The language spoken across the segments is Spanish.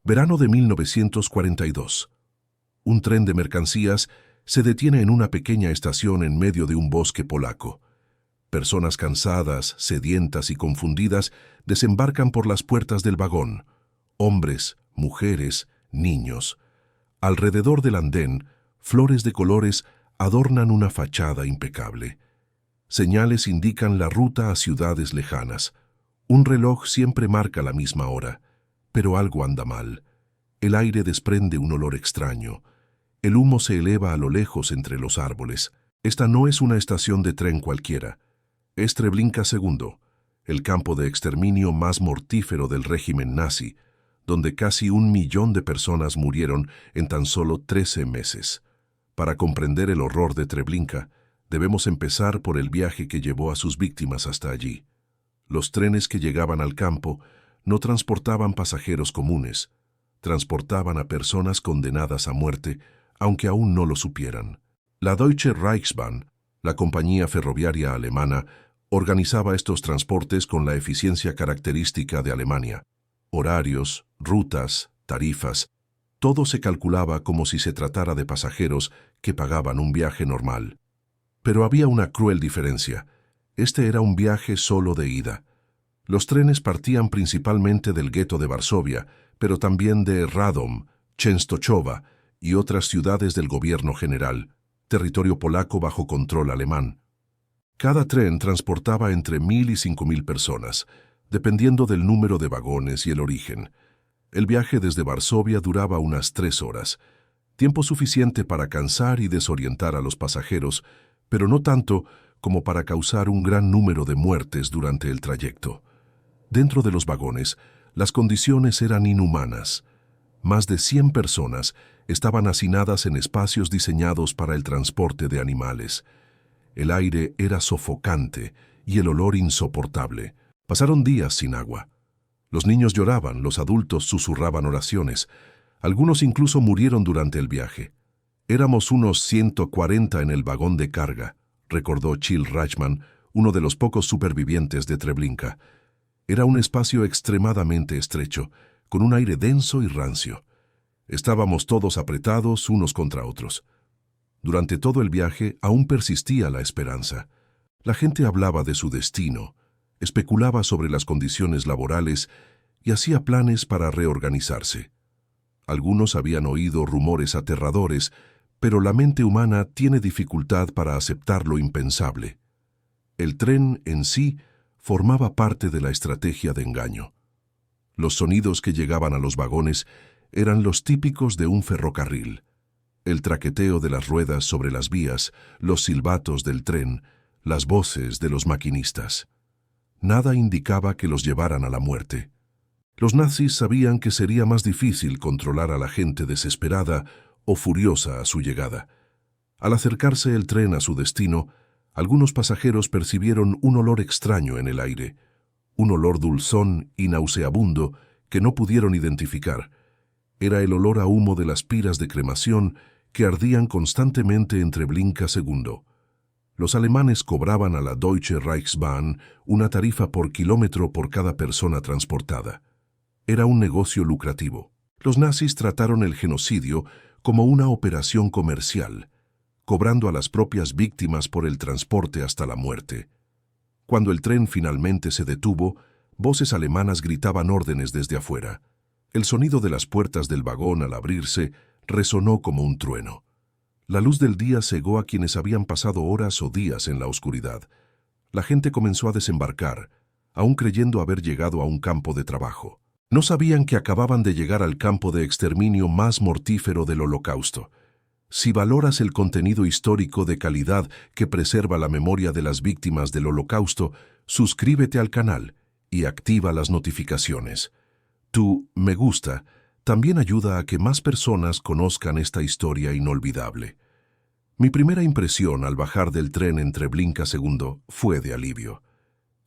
Verano de 1942. Un tren de mercancías se detiene en una pequeña estación en medio de un bosque polaco. Personas cansadas, sedientas y confundidas desembarcan por las puertas del vagón. Hombres, mujeres, niños. Alrededor del andén, flores de colores adornan una fachada impecable. Señales indican la ruta a ciudades lejanas. Un reloj siempre marca la misma hora, pero algo anda mal. El aire desprende un olor extraño. El humo se eleva a lo lejos entre los árboles. Esta no es una estación de tren cualquiera. Es Treblinka II, el campo de exterminio más mortífero del régimen nazi, donde casi 1 millón de personas murieron en tan solo 13 meses. Para comprender el horror de Treblinka, debemos empezar por el viaje que llevó a sus víctimas hasta allí. Los trenes que llegaban al campo no transportaban pasajeros comunes, transportaban a personas condenadas a muerte, aunque aún no lo supieran. La Deutsche Reichsbahn, la compañía ferroviaria alemana, organizaba estos transportes con la eficiencia característica de Alemania. Horarios, rutas, tarifas, todo se calculaba como si se tratara de pasajeros que pagaban un viaje normal. Pero había una cruel diferencia. Este era un viaje solo de ida. Los trenes partían principalmente del gueto de Varsovia, pero también de Radom, Częstochowa y otras ciudades del gobierno general, territorio polaco bajo control alemán. Cada tren transportaba entre 1.000 y 5.000 personas, dependiendo del número de vagones y el origen. El viaje desde Varsovia duraba unas 3 horas, tiempo suficiente para cansar y desorientar a los pasajeros, pero no tanto como para causar un gran número de muertes durante el trayecto. Dentro de los vagones, las condiciones eran inhumanas. Más de 100 personas estaban hacinadas en espacios diseñados para el transporte de animales. El aire era sofocante y el olor insoportable. Pasaron días sin agua. Los niños lloraban, los adultos susurraban oraciones. Algunos incluso murieron durante el viaje. Éramos unos 140 en el vagón de carga, recordó Chill Reichmann, uno de los pocos supervivientes de Treblinka. Era un espacio extremadamente estrecho, con un aire denso y rancio. Estábamos todos apretados unos contra otros. Durante todo el viaje aún persistía la esperanza. La gente hablaba de su destino, especulaba sobre las condiciones laborales y hacía planes para reorganizarse. Algunos habían oído rumores aterradores, pero la mente humana tiene dificultad para aceptar lo impensable. El tren en sí formaba parte de la estrategia de engaño. Los sonidos que llegaban a los vagones eran los típicos de un ferrocarril. El traqueteo de las ruedas sobre las vías, los silbatos del tren, las voces de los maquinistas. Nada indicaba que los llevaran a la muerte. Los nazis sabían que sería más difícil controlar a la gente desesperada o furiosa a su llegada. Al acercarse el tren a su destino, algunos pasajeros percibieron un olor extraño en el aire, un olor dulzón y nauseabundo que no pudieron identificar. Era el olor a humo de las piras de cremación que ardían constantemente en Treblinka II. Los alemanes cobraban a la Deutsche Reichsbahn una tarifa por kilómetro por cada persona transportada. Era un negocio lucrativo. Los nazis trataron el genocidio como una operación comercial, cobrando a las propias víctimas por el transporte hasta la muerte. Cuando el tren finalmente se detuvo, voces alemanas gritaban órdenes desde afuera. El sonido de las puertas del vagón al abrirse resonó como un trueno. La luz del día cegó a quienes habían pasado horas o días en la oscuridad. La gente comenzó a desembarcar, aún creyendo haber llegado a un campo de trabajo. No sabían que acababan de llegar al campo de exterminio más mortífero del Holocausto. Si valoras el contenido histórico de calidad que preserva la memoria de las víctimas del Holocausto, suscríbete al canal y activa las notificaciones. Tu me gusta también ayuda a que más personas conozcan esta historia inolvidable. Mi primera impresión al bajar del tren en Treblinka II fue de alivio.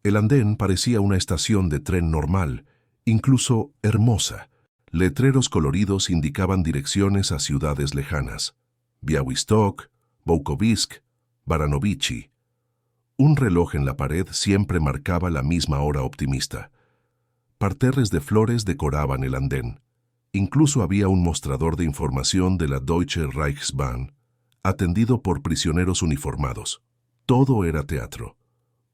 El andén parecía una estación de tren normal, incluso hermosa. Letreros coloridos indicaban direcciones a ciudades lejanas: Białystok, Volkowisk, Baranovichi. Un reloj en la pared siempre marcaba la misma hora optimista. Parterres de flores decoraban el andén. Incluso había un mostrador de información de la Deutsche Reichsbahn, atendido por prisioneros uniformados. Todo era teatro.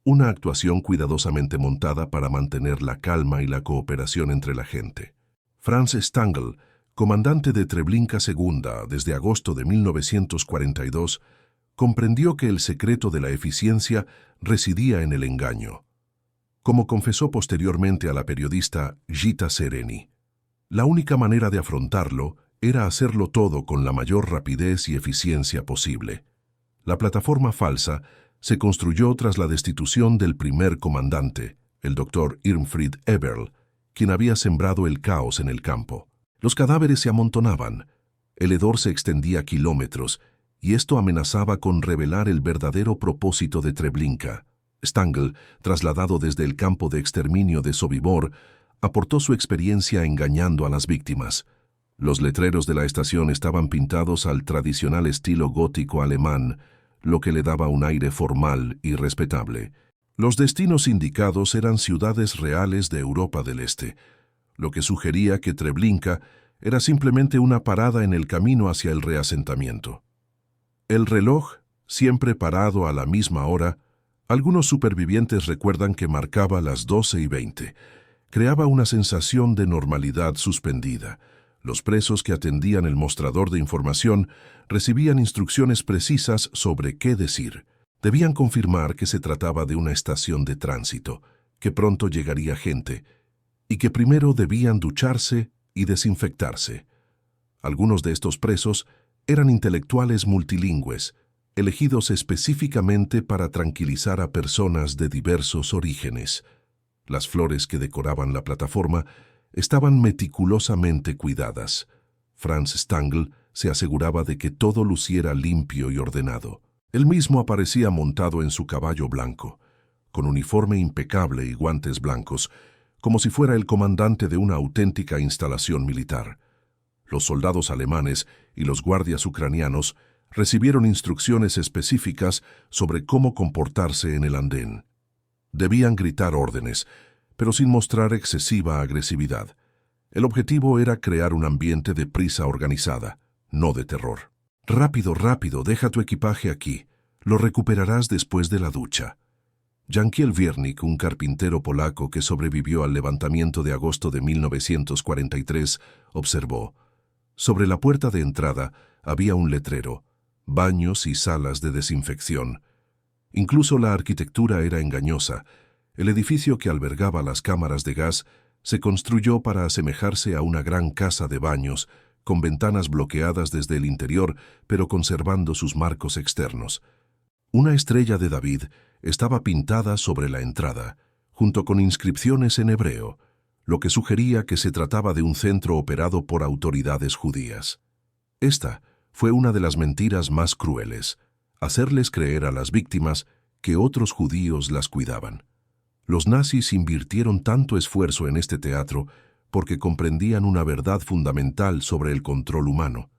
Una actuación cuidadosamente montada para mantener la calma y la cooperación entre la gente. Franz Stangl, comandante de Treblinka II desde agosto de 1942, comprendió que el secreto de la eficiencia residía en el engaño. Como confesó posteriormente a la periodista Gita Sereni, la única manera de afrontarlo era hacerlo todo con la mayor rapidez y eficiencia posible. La plataforma falsa se construyó tras la destitución del primer comandante, el Dr. Irmfried Eberl, quien había sembrado el caos en el campo. Los cadáveres se amontonaban, el hedor se extendía kilómetros, y esto amenazaba con revelar el verdadero propósito de Treblinka. Stangl, trasladado desde el campo de exterminio de Sobibor, aportó su experiencia engañando a las víctimas. Los letreros de la estación estaban pintados al tradicional estilo gótico alemán, lo que le daba un aire formal y respetable. Los destinos indicados eran ciudades reales de Europa del Este, lo que sugería que Treblinka era simplemente una parada en el camino hacia el reasentamiento. El reloj, siempre parado a la misma hora, algunos supervivientes recuerdan que marcaba las 12:20. Creaba una sensación de normalidad suspendida. Los presos que atendían el mostrador de información recibían instrucciones precisas sobre qué decir. Debían confirmar que se trataba de una estación de tránsito, que pronto llegaría gente, y que primero debían ducharse y desinfectarse. Algunos de estos presos eran intelectuales multilingües, elegidos específicamente para tranquilizar a personas de diversos orígenes. Las flores que decoraban la plataforma estaban meticulosamente cuidadas. Franz Stangl se aseguraba de que todo luciera limpio y ordenado. Él mismo aparecía montado en su caballo blanco, con uniforme impecable y guantes blancos, como si fuera el comandante de una auténtica instalación militar. Los soldados alemanes y los guardias ucranianos recibieron instrucciones específicas sobre cómo comportarse en el andén. Debían gritar órdenes, pero sin mostrar excesiva agresividad. El objetivo era crear un ambiente de prisa organizada, no de terror. «Rápido, rápido, deja tu equipaje aquí. Lo recuperarás después de la ducha». Jankiel Wiernik, un carpintero polaco que sobrevivió al levantamiento de agosto de 1943, observó: «Sobre la puerta de entrada había un letrero, baños y salas de desinfección». Incluso la arquitectura era engañosa. El edificio que albergaba las cámaras de gas se construyó para asemejarse a una gran casa de baños, con ventanas bloqueadas desde el interior, pero conservando sus marcos externos. Una estrella de David estaba pintada sobre la entrada, junto con inscripciones en hebreo, lo que sugería que se trataba de un centro operado por autoridades judías. Esta fue una de las mentiras más crueles: hacerles creer a las víctimas que otros judíos las cuidaban. Los nazis invirtieron tanto esfuerzo en este teatro porque comprendían una verdad fundamental sobre el control humano.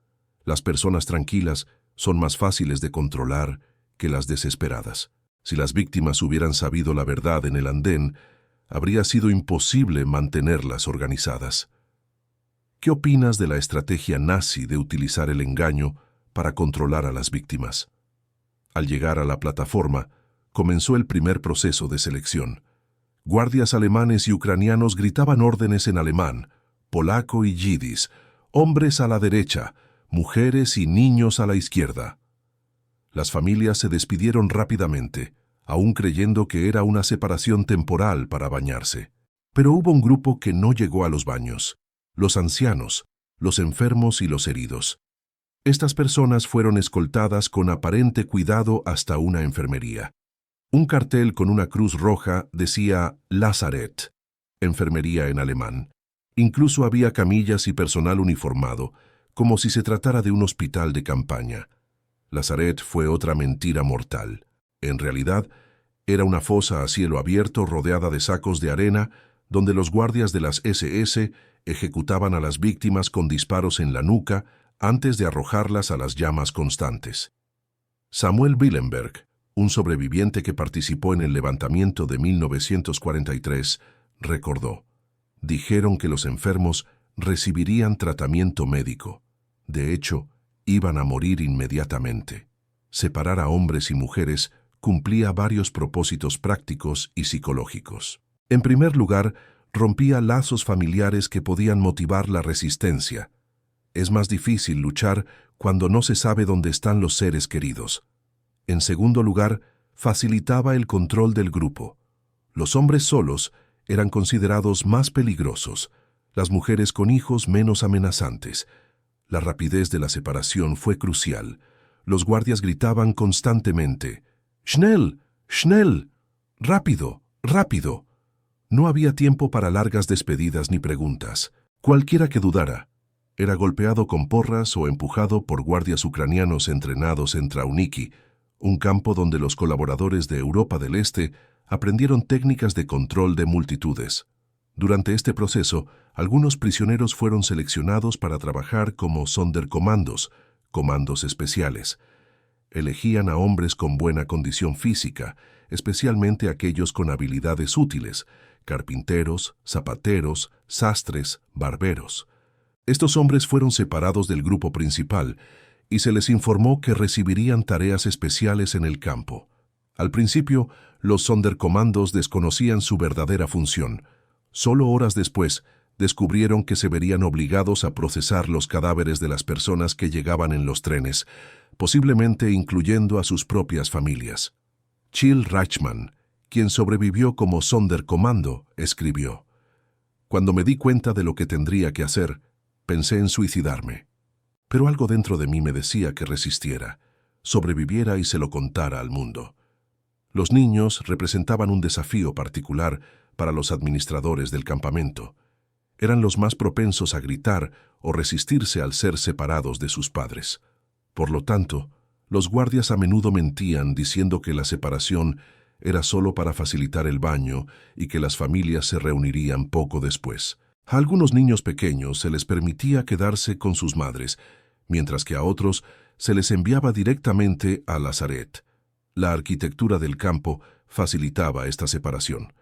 Las personas tranquilas son más fáciles de controlar que las desesperadas. Si las víctimas hubieran sabido la verdad en el andén, habría sido imposible mantenerlas organizadas. ¿Qué opinas de la estrategia nazi de utilizar el engaño para controlar a las víctimas? Al llegar a la plataforma, comenzó el primer proceso de selección. Guardias alemanes y ucranianos gritaban órdenes en alemán, polaco y yidis: hombres a la derecha, mujeres y niños a la izquierda. Las familias se despidieron rápidamente, aún creyendo que era una separación temporal para bañarse. Pero hubo un grupo que no llegó a los baños: los ancianos, los enfermos y los heridos. Estas personas fueron escoltadas con aparente cuidado hasta una enfermería. Un cartel con una cruz roja decía Lazarett, enfermería en alemán. Incluso había camillas y personal uniformado, como si se tratara de un hospital de campaña. Lazarett fue otra mentira mortal. En realidad, era una fosa a cielo abierto rodeada de sacos de arena, donde los guardias de las SS ejecutaban a las víctimas con disparos en la nuca antes de arrojarlas a las llamas constantes. Samuel Willenberg, un sobreviviente que participó en el levantamiento de 1943, recordó: «Dijeron que los enfermos recibirían tratamiento médico. De hecho, iban a morir inmediatamente. Separar a hombres y mujeres cumplía varios propósitos prácticos y psicológicos. En primer lugar, rompía lazos familiares que podían motivar la resistencia. Es más difícil luchar cuando no se sabe dónde están los seres queridos. En segundo lugar, facilitaba el control del grupo. Los hombres solos eran considerados más peligrosos, las mujeres con hijos menos amenazantes. La rapidez de la separación fue crucial. Los guardias gritaban constantemente: «¡Schnell! ¡Schnell! ¡Rápido! ¡Rápido!». No había tiempo para largas despedidas ni preguntas. Cualquiera que dudara era golpeado con porras o empujado por guardias ucranianos entrenados en Trauniki, un campo donde los colaboradores de Europa del Este aprendieron técnicas de control de multitudes. Durante este proceso, algunos prisioneros fueron seleccionados para trabajar como Sonderkommandos, comandos especiales. Elegían a hombres con buena condición física, especialmente aquellos con habilidades útiles: carpinteros, zapateros, sastres, barberos. Estos hombres fueron separados del grupo principal y se les informó que recibirían tareas especiales en el campo. Al principio, los Sonderkommandos desconocían su verdadera función. Solo horas después, descubrieron que se verían obligados a procesar los cadáveres de las personas que llegaban en los trenes, posiblemente incluyendo a sus propias familias. Chill Reichmann, quien sobrevivió como Sonderkommando, escribió: «Cuando me di cuenta de lo que tendría que hacer, pensé en suicidarme. Pero algo dentro de mí me decía que resistiera, sobreviviera y se lo contara al mundo». Los niños representaban un desafío particular para los administradores del campamento. Eran los más propensos a gritar o resistirse al ser separados de sus padres. Por lo tanto, los guardias a menudo mentían diciendo que la separación era solo para facilitar el baño y que las familias se reunirían poco después. A algunos niños pequeños se les permitía quedarse con sus madres, mientras que a otros se les enviaba directamente a Lazaret. La arquitectura del campo facilitaba esta separación.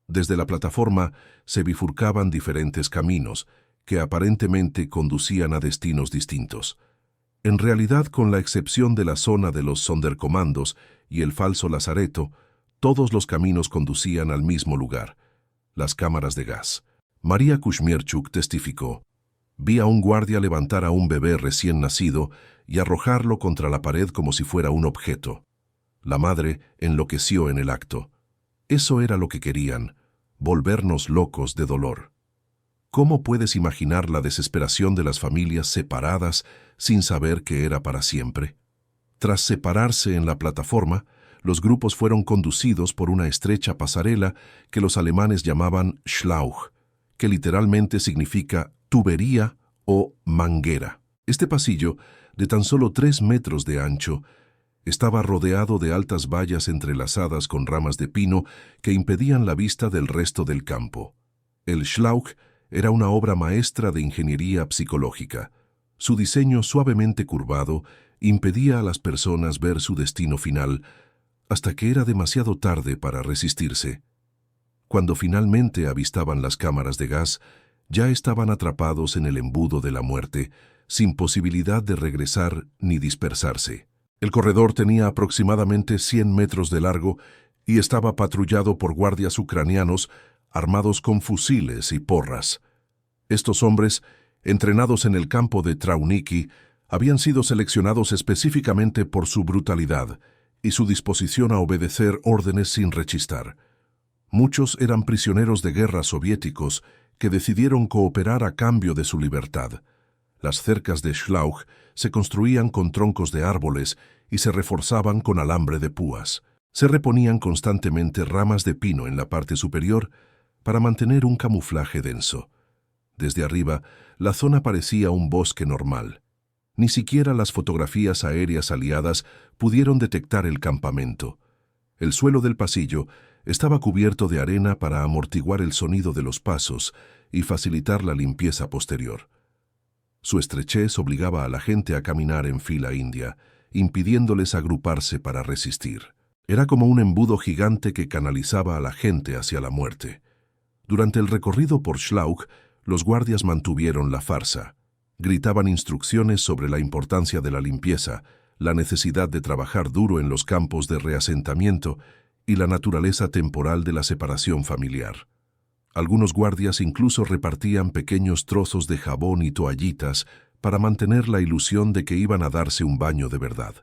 Desde la plataforma se bifurcaban diferentes caminos que aparentemente conducían a destinos distintos. En realidad, con la excepción de la zona de los Sonderkommandos y el falso lazareto, todos los caminos conducían al mismo lugar: las cámaras de gas. María Kushmierchuk testificó: «Vi a un guardia levantar a un bebé recién nacido y arrojarlo contra la pared como si fuera un objeto. La madre enloqueció en el acto. Eso era lo que querían, volvernos locos de dolor». ¿Cómo puedes imaginar la desesperación de las familias separadas sin saber que era para siempre? Tras separarse en la plataforma, los grupos fueron conducidos por una estrecha pasarela que los alemanes llamaban Schlauch, que literalmente significa tubería o manguera. Este pasillo, de tan solo 3 metros de ancho, estaba rodeado de altas vallas entrelazadas con ramas de pino que impedían la vista del resto del campo. El Schlauch era una obra maestra de ingeniería psicológica. Su diseño suavemente curvado impedía a las personas ver su destino final hasta que era demasiado tarde para resistirse. Cuando finalmente avistaban las cámaras de gas, ya estaban atrapados en el embudo de la muerte, sin posibilidad de regresar ni dispersarse. El corredor tenía aproximadamente 100 metros de largo y estaba patrullado por guardias ucranianos armados con fusiles y porras. Estos hombres, entrenados en el campo de Trauniki, habían sido seleccionados específicamente por su brutalidad y su disposición a obedecer órdenes sin rechistar. Muchos eran prisioneros de guerra soviéticos que decidieron cooperar a cambio de su libertad. Las cercas de Schlauch se construían con troncos de árboles y se reforzaban con alambre de púas. Se reponían constantemente ramas de pino en la parte superior para mantener un camuflaje denso. Desde arriba, la zona parecía un bosque normal. Ni siquiera las fotografías aéreas aliadas pudieron detectar el campamento. El suelo del pasillo estaba cubierto de arena para amortiguar el sonido de los pasos y facilitar la limpieza posterior. Su estrechez obligaba a la gente a caminar en fila india, impidiéndoles agruparse para resistir. Era como un embudo gigante que canalizaba a la gente hacia la muerte. Durante el recorrido por Schlauch, Los guardias mantuvieron la farsa. Gritaban instrucciones sobre la importancia de la limpieza, la necesidad de trabajar duro en los campos de reasentamiento y la naturaleza temporal de la separación familiar. Algunos guardias incluso repartían pequeños trozos de jabón y toallitas para mantener la ilusión de que iban a darse un baño de verdad.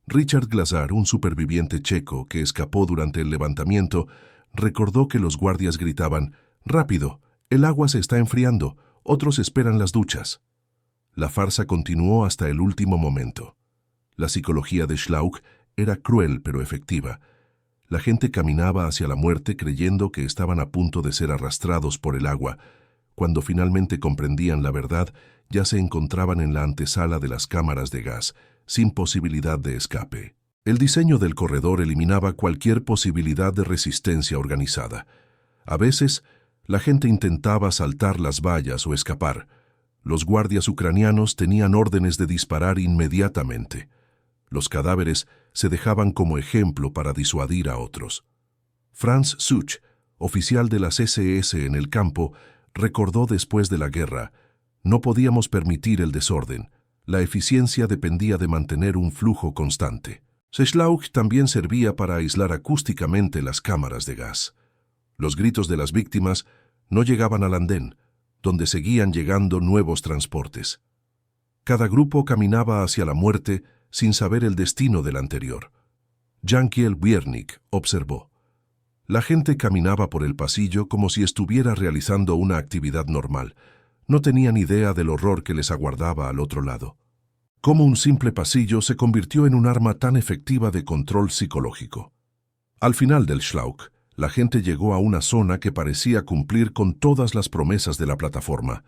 Richard Glazar, un superviviente checo que escapó durante el levantamiento, recordó que los guardias gritaban: «¡Rápido! El agua se está enfriando. Otros esperan las duchas». La farsa continuó hasta el último momento. La psicología de Schlauch era cruel pero efectiva. La gente caminaba hacia la muerte creyendo que estaban a punto de ser arrastrados por el agua. Cuando finalmente comprendían la verdad, ya se encontraban en la antesala de las cámaras de gas, sin posibilidad de escape. El diseño del corredor eliminaba cualquier posibilidad de resistencia organizada. A veces, la gente intentaba saltar las vallas o escapar. Los guardias ucranianos tenían órdenes de disparar inmediatamente. Los cadáveres se dejaban como ejemplo para disuadir a otros. Franz Such, oficial de las SS en el campo, recordó después de la guerra: «No podíamos permitir el desorden. La eficiencia dependía de mantener un flujo constante». Schlauch también servía para aislar acústicamente las cámaras de gas. Los gritos de las víctimas no llegaban al andén, donde seguían llegando nuevos transportes. Cada grupo caminaba hacia la muerte sin saber el destino del anterior. Jankiel Wiernik observó: «La gente caminaba por el pasillo como si estuviera realizando una actividad normal. No tenían idea del horror que les aguardaba al otro lado. Cómo un simple pasillo se convirtió en un arma tan efectiva de control psicológico». Al final del Schlauch, la gente llegó a una zona que parecía cumplir con todas las promesas de la plataforma.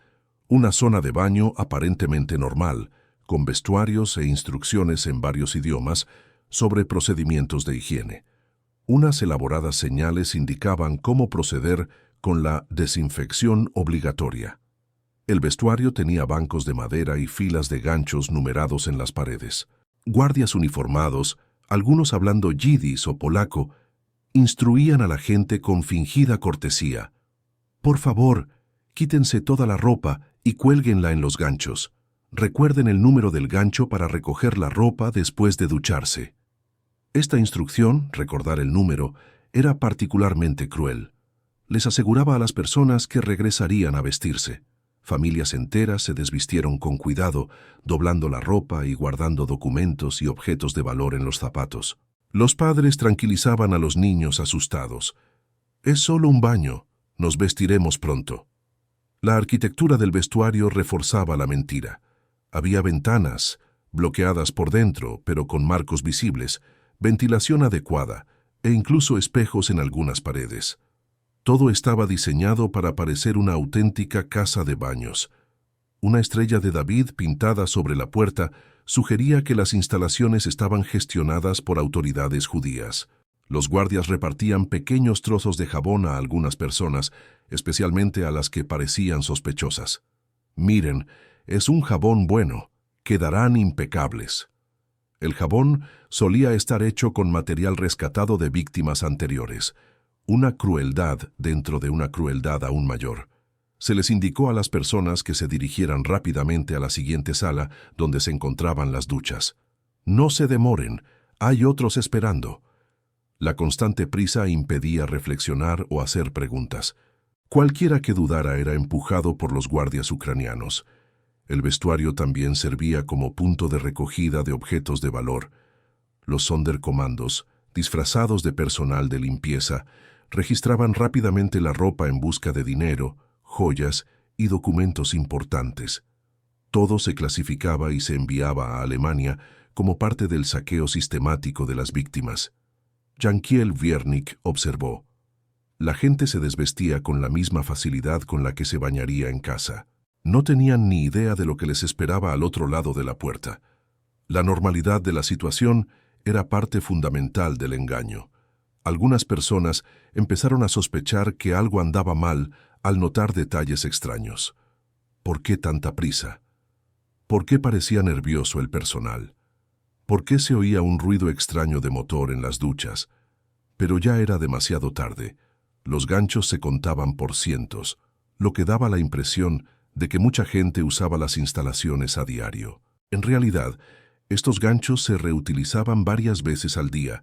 Una zona de baño aparentemente normal, con vestuarios e instrucciones en varios idiomas sobre procedimientos de higiene. Unas elaboradas señales indicaban cómo proceder con la desinfección obligatoria. El vestuario tenía bancos de madera y filas de ganchos numerados en las paredes. Guardias uniformados, algunos hablando yidis o polaco, instruían a la gente con fingida cortesía: «Por favor, quítense toda la ropa y cuélguenla en los ganchos. Recuerden el número del gancho para recoger la ropa después de ducharse». Esta instrucción, recordar el número, era particularmente cruel. Les aseguraba a las personas que regresarían a vestirse. Familias enteras se desvistieron con cuidado, doblando la ropa y guardando documentos y objetos de valor en los zapatos. Los padres tranquilizaban a los niños asustados: «Es solo un baño, nos vestiremos pronto». La arquitectura del vestuario reforzaba la mentira. Había ventanas, bloqueadas por dentro, pero con marcos visibles, ventilación adecuada e incluso espejos en algunas paredes. Todo estaba diseñado para parecer una auténtica casa de baños. Una estrella de David pintada sobre la puerta sugería que las instalaciones estaban gestionadas por autoridades judías. Los guardias repartían pequeños trozos de jabón a algunas personas, especialmente a las que parecían sospechosas. «Miren, es un jabón bueno, quedarán impecables». El jabón solía estar hecho con material rescatado de víctimas anteriores. Una crueldad dentro de una crueldad aún mayor. Se les indicó a las personas que se dirigieran rápidamente a la siguiente sala donde se encontraban las duchas. «No se demoren, hay otros esperando». La constante prisa impedía reflexionar o hacer preguntas. Cualquiera que dudara era empujado por los guardias ucranianos. El vestuario también servía como punto de recogida de objetos de valor. Los Sonderkommandos, disfrazados de personal de limpieza, registraban rápidamente la ropa en busca de dinero, joyas y documentos importantes. Todo se clasificaba y se enviaba a Alemania como parte del saqueo sistemático de las víctimas. Jankiel Wiernik observó: «La gente se desvestía con la misma facilidad con la que se bañaría en casa. No tenían ni idea de lo que les esperaba al otro lado de la puerta. La normalidad de la situación era parte fundamental del engaño. Algunas personas empezaron a sospechar que algo andaba mal al notar detalles extraños. ¿Por qué tanta prisa? ¿Por qué parecía nervioso el personal? ¿Por qué se oía un ruido extraño de motor en las duchas? Pero ya era demasiado tarde. Los ganchos se contaban por cientos, lo que daba la impresión de que mucha gente usaba las instalaciones a diario. En realidad, estos ganchos se reutilizaban varias veces al día,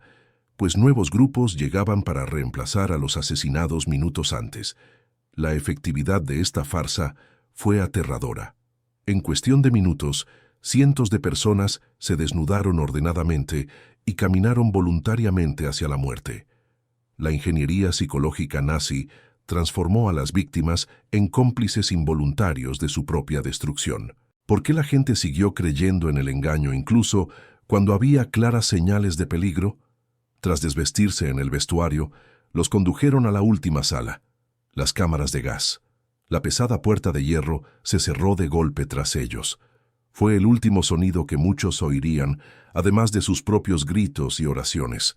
pues nuevos grupos llegaban para reemplazar a los asesinados minutos antes. La efectividad de esta farsa fue aterradora. En cuestión de minutos, cientos de personas se desnudaron ordenadamente y caminaron voluntariamente hacia la muerte. La ingeniería psicológica nazi transformó a las víctimas en cómplices involuntarios de su propia destrucción. ¿Por qué la gente siguió creyendo en el engaño incluso cuando había claras señales de peligro? Tras desvestirse en el vestuario, los condujeron a la última sala, las cámaras de gas. La pesada puerta de hierro se cerró de golpe tras ellos. Fue el último sonido que muchos oirían, además de sus propios gritos y oraciones.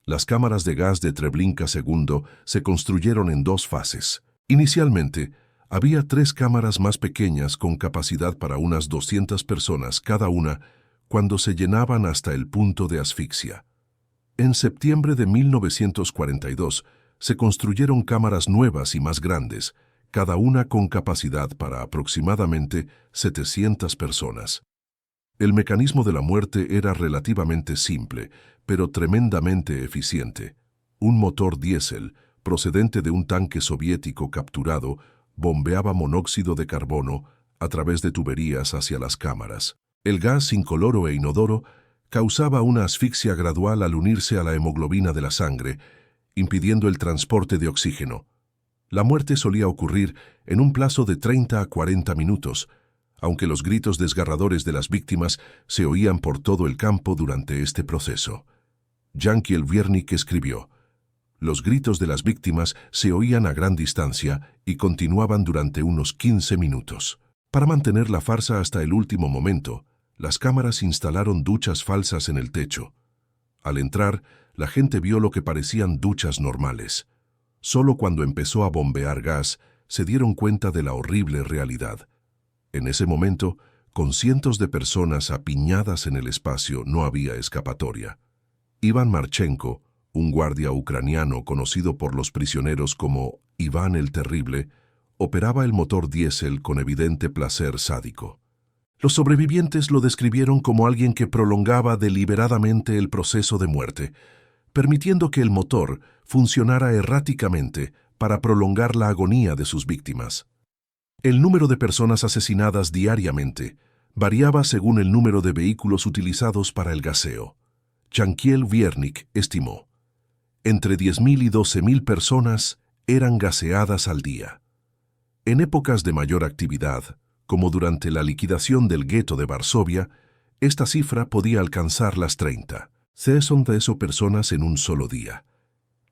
Las cámaras de gas de Treblinka II se construyeron en dos fases. Inicialmente, había 3 cámaras más pequeñas con capacidad para unas 200 personas cada una cuando se llenaban hasta el punto de asfixia. En septiembre de 1942 se construyeron cámaras nuevas y más grandes, cada una con capacidad para aproximadamente 700 personas. El mecanismo de la muerte era relativamente simple, pero tremendamente eficiente. Un motor diésel, procedente de un tanque soviético capturado, bombeaba monóxido de carbono a través de tuberías hacia las cámaras. El gas incoloro e inodoro causaba una asfixia gradual al unirse a la hemoglobina de la sangre, impidiendo el transporte de oxígeno. La muerte solía ocurrir en un plazo de 30 a 40 minutos, aunque los gritos desgarradores de las víctimas se oían por todo el campo durante este proceso. Jankiel Wiernik escribió: los gritos de las víctimas se oían a gran distancia y continuaban durante unos 15 minutos. Para mantener la farsa hasta el último momento, las cámaras instalaron duchas falsas en el techo. Al entrar, la gente vio lo que parecían duchas normales. Solo cuando empezó a bombear gas, se dieron cuenta de la horrible realidad. En ese momento, con cientos de personas apiñadas en el espacio, no había escapatoria. Iván Marchenko, un guardia ucraniano conocido por los prisioneros como Iván el Terrible, operaba el motor diésel con evidente placer sádico. Los sobrevivientes lo describieron como alguien que prolongaba deliberadamente el proceso de muerte, permitiendo que el motor funcionara erráticamente para prolongar la agonía de sus víctimas. El número de personas asesinadas diariamente variaba según el número de vehículos utilizados para el gaseo. Jankiel Wiernik estimó: entre 10.000 y 12.000 personas eran gaseadas al día. En épocas de mayor actividad, como durante la liquidación del gueto de Varsovia, esta cifra podía alcanzar las 30. 60 personas en un solo día.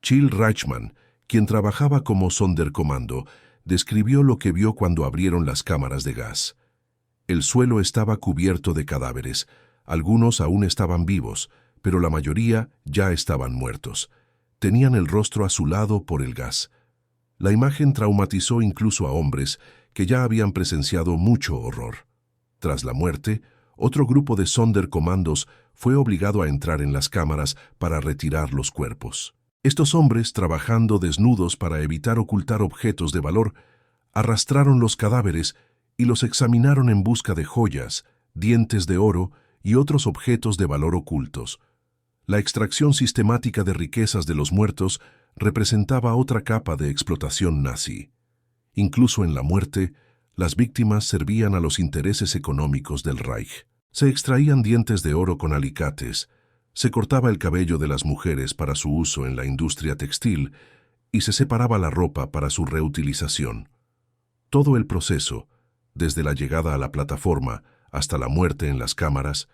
Chill Reichmann, quien trabajaba como Sonderkommando, describió lo que vio cuando abrieron las cámaras de gas. El suelo estaba cubierto de cadáveres. Algunos aún estaban vivos, pero la mayoría ya estaban muertos. Tenían el rostro azulado por el gas. La imagen traumatizó incluso a hombres que ya habían presenciado mucho horror. Tras la muerte, otro grupo de Sonderkommandos fue obligado a entrar en las cámaras para retirar los cuerpos. Estos hombres, trabajando desnudos para evitar ocultar objetos de valor, arrastraron los cadáveres y los examinaron en busca de joyas, dientes de oro y otros objetos de valor ocultos. La extracción sistemática de riquezas de los muertos representaba otra capa de explotación nazi. Incluso en la muerte, las víctimas servían a los intereses económicos del Reich. Se extraían dientes de oro con alicates, se cortaba el cabello de las mujeres para su uso en la industria textil y se separaba la ropa para su reutilización. Todo el proceso, desde la llegada a la plataforma hasta la muerte en las cámaras,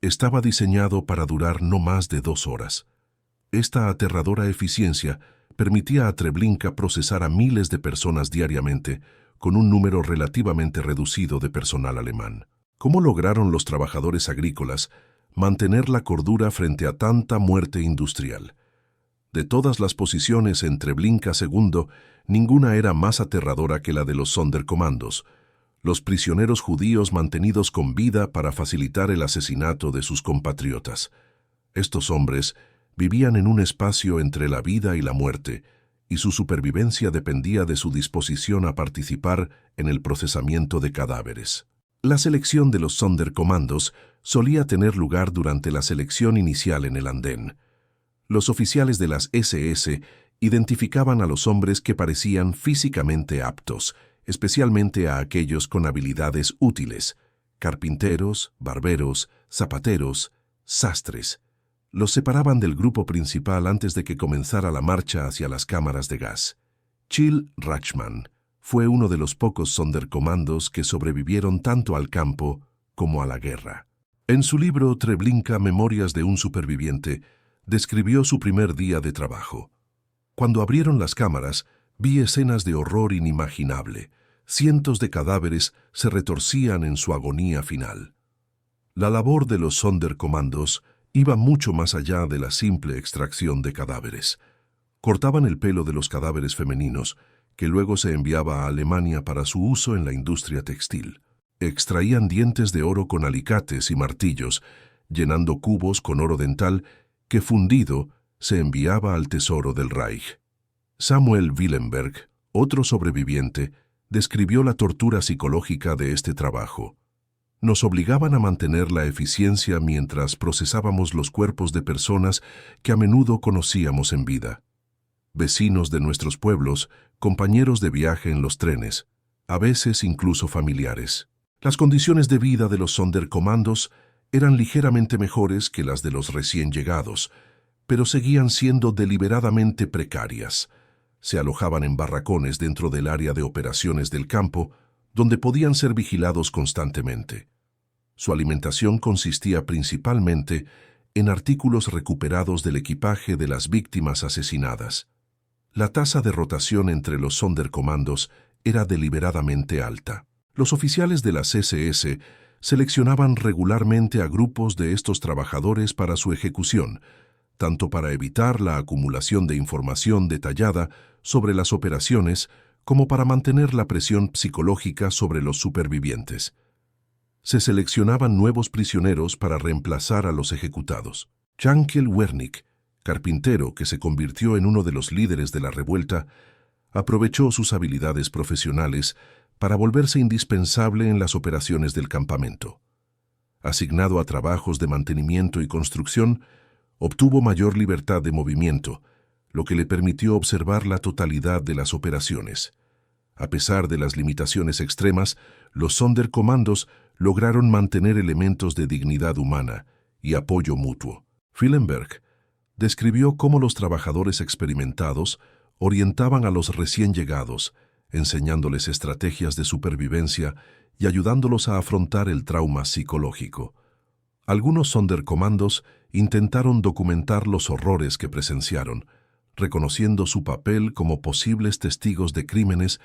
estaba diseñado para durar no más de 2 horas. Esta aterradora eficiencia permitía a Treblinka procesar a miles de personas diariamente con un número relativamente reducido de personal alemán. ¿Cómo lograron los trabajadores agrícolas mantener la cordura frente a tanta muerte industrial? De todas las posiciones en Treblinka II, ninguna era más aterradora que la de los Sonderkommandos, los prisioneros judíos mantenidos con vida para facilitar el asesinato de sus compatriotas. Estos hombres vivían en un espacio entre la vida y la muerte, y su supervivencia dependía de su disposición a participar en el procesamiento de cadáveres. La selección de los Sonderkommandos solía tener lugar durante la selección inicial en el andén. Los oficiales de las SS identificaban a los hombres que parecían físicamente aptos, especialmente a aquellos con habilidades útiles: carpinteros, barberos, zapateros, sastres. Los separaban del grupo principal antes de que comenzara la marcha hacia las cámaras de gas. Chill Rachman fue uno de los pocos Sonderkommandos que sobrevivieron tanto al campo como a la guerra. En su libro Treblinka, Memorias de un superviviente, describió su primer día de trabajo. Cuando abrieron las cámaras, vi escenas de horror inimaginable. Cientos de cadáveres se retorcían en su agonía final. La labor de los Sonderkommandos iba mucho más allá de la simple extracción de cadáveres. Cortaban el pelo de los cadáveres femeninos, que luego se enviaba a Alemania para su uso en la industria textil. Extraían dientes de oro con alicates y martillos, llenando cubos con oro dental que, fundido, se enviaba al tesoro del Reich. Samuel Willenberg, otro sobreviviente, describió la tortura psicológica de este trabajo. Nos obligaban a mantener la eficiencia mientras procesábamos los cuerpos de personas que a menudo conocíamos en vida. Vecinos de nuestros pueblos, compañeros de viaje en los trenes, a veces incluso familiares. Las condiciones de vida de los Sonderkommandos eran ligeramente mejores que las de los recién llegados, pero seguían siendo deliberadamente precarias. Se alojaban en barracones dentro del área de operaciones del campo, donde podían ser vigilados constantemente. Su alimentación consistía principalmente en artículos recuperados del equipaje de las víctimas asesinadas. La tasa de rotación entre los Sonderkommandos era deliberadamente alta. Los oficiales de las SS seleccionaban regularmente a grupos de estos trabajadores para su ejecución, tanto para evitar la acumulación de información detallada sobre las operaciones como para mantener la presión psicológica sobre los supervivientes. Se seleccionaban nuevos prisioneros para reemplazar a los ejecutados. Jankel Wernick, carpintero que se convirtió en uno de los líderes de la revuelta, aprovechó sus habilidades profesionales para volverse indispensable en las operaciones del campamento. Asignado a trabajos de mantenimiento y construcción, obtuvo mayor libertad de movimiento, lo que le permitió observar la totalidad de las operaciones. A pesar de las limitaciones extremas, los Sonderkommandos lograron mantener elementos de dignidad humana y apoyo mutuo. Willenberg describió cómo los trabajadores experimentados orientaban a los recién llegados, enseñándoles estrategias de supervivencia y ayudándolos a afrontar el trauma psicológico. Algunos Sonderkommandos intentaron documentar los horrores que presenciaron, reconociendo su papel como posibles testigos de crímenes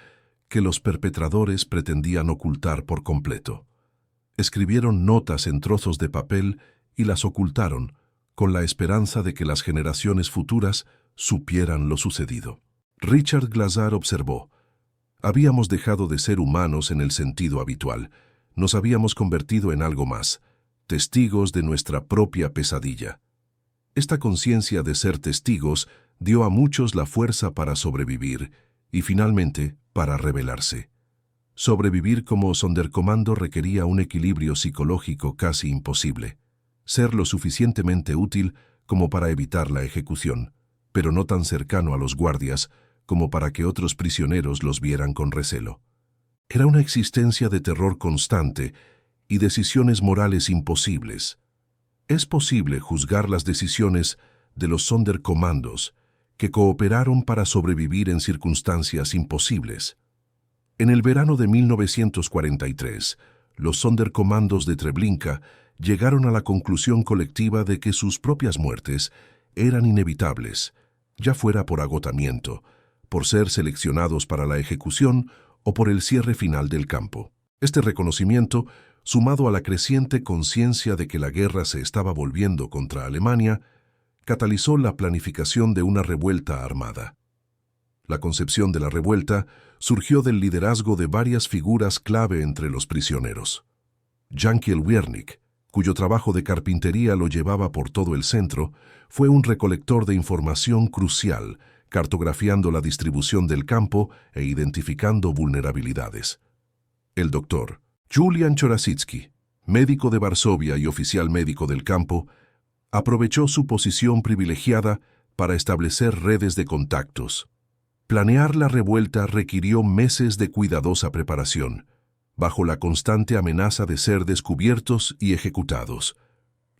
que los perpetradores pretendían ocultar por completo. Escribieron notas en trozos de papel y las ocultaron, con la esperanza de que las generaciones futuras supieran lo sucedido. Richard Glaser observó: habíamos dejado de ser humanos en el sentido habitual, nos habíamos convertido en algo más, testigos de nuestra propia pesadilla. Esta conciencia de ser testigos dio a muchos la fuerza para sobrevivir y, finalmente, para rebelarse. Sobrevivir como Sonderkommando requería un equilibrio psicológico casi imposible. Ser lo suficientemente útil como para evitar la ejecución, pero no tan cercano a los guardias como para que otros prisioneros los vieran con recelo. Era una existencia de terror constante y decisiones morales imposibles. Es posible juzgar las decisiones de los Sonderkommandos que cooperaron para sobrevivir en circunstancias imposibles. En el verano de 1943, los Sonderkommandos de Treblinka llegaron a la conclusión colectiva de que sus propias muertes eran inevitables, ya fuera por agotamiento, por ser seleccionados para la ejecución o por el cierre final del campo. Este reconocimiento, sumado a la creciente conciencia de que la guerra se estaba volviendo contra Alemania, catalizó la planificación de una revuelta armada. La concepción de la revuelta surgió del liderazgo de varias figuras clave entre los prisioneros. Jankel Wernick, cuyo trabajo de carpintería lo llevaba por todo el centro, fue un recolector de información crucial cartografiando la distribución del campo e identificando vulnerabilidades. El doctor Julian Chorasitsky, médico de Varsovia y oficial médico del campo, aprovechó su posición privilegiada para establecer redes de contactos. Planear la revuelta requirió meses de cuidadosa preparación, bajo la constante amenaza de ser descubiertos y ejecutados.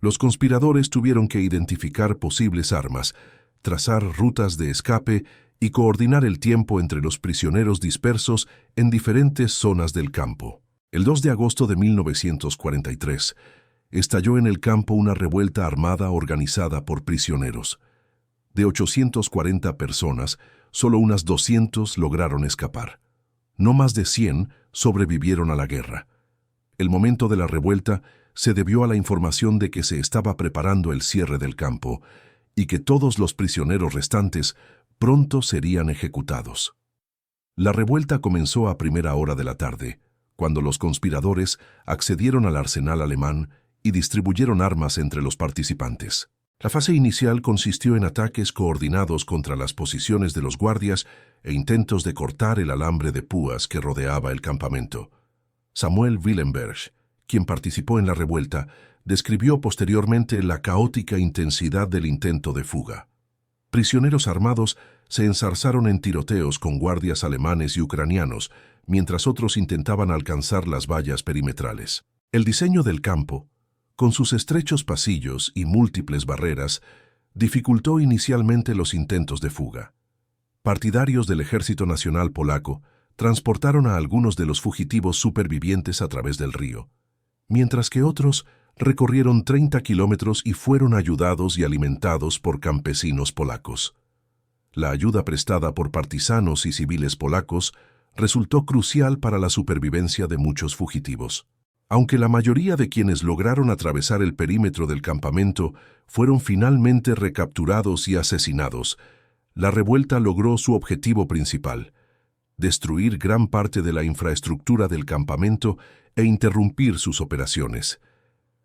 Los conspiradores tuvieron que identificar posibles armas, trazar rutas de escape y coordinar el tiempo entre los prisioneros dispersos en diferentes zonas del campo. El 2 de agosto de 1943, estalló en el campo una revuelta armada organizada por prisioneros. De 840 personas, solo unas 200 lograron escapar. No más de 100 sobrevivieron a la guerra. El momento de la revuelta se debió a la información de que se estaba preparando el cierre del campo y que todos los prisioneros restantes pronto serían ejecutados. La revuelta comenzó a primera hora de la tarde, cuando los conspiradores accedieron al arsenal alemán y distribuyeron armas entre los participantes. La fase inicial consistió en ataques coordinados contra las posiciones de los guardias e intentos de cortar el alambre de púas que rodeaba el campamento. Samuel Willenberg, quien participó en la revuelta, describió posteriormente la caótica intensidad del intento de fuga. Prisioneros armados se enzarzaron en tiroteos con guardias alemanes y ucranianos, mientras otros intentaban alcanzar las vallas perimetrales. El diseño del campo, con sus estrechos pasillos y múltiples barreras, dificultó inicialmente los intentos de fuga. Partidarios del Ejército Nacional Polaco transportaron a algunos de los fugitivos supervivientes a través del río, mientras que otros recorrieron 30 kilómetros y fueron ayudados y alimentados por campesinos polacos. La ayuda prestada por partisanos y civiles polacos resultó crucial para la supervivencia de muchos fugitivos. Aunque la mayoría de quienes lograron atravesar el perímetro del campamento fueron finalmente recapturados y asesinados, la revuelta logró su objetivo principal: destruir gran parte de la infraestructura del campamento e interrumpir sus operaciones.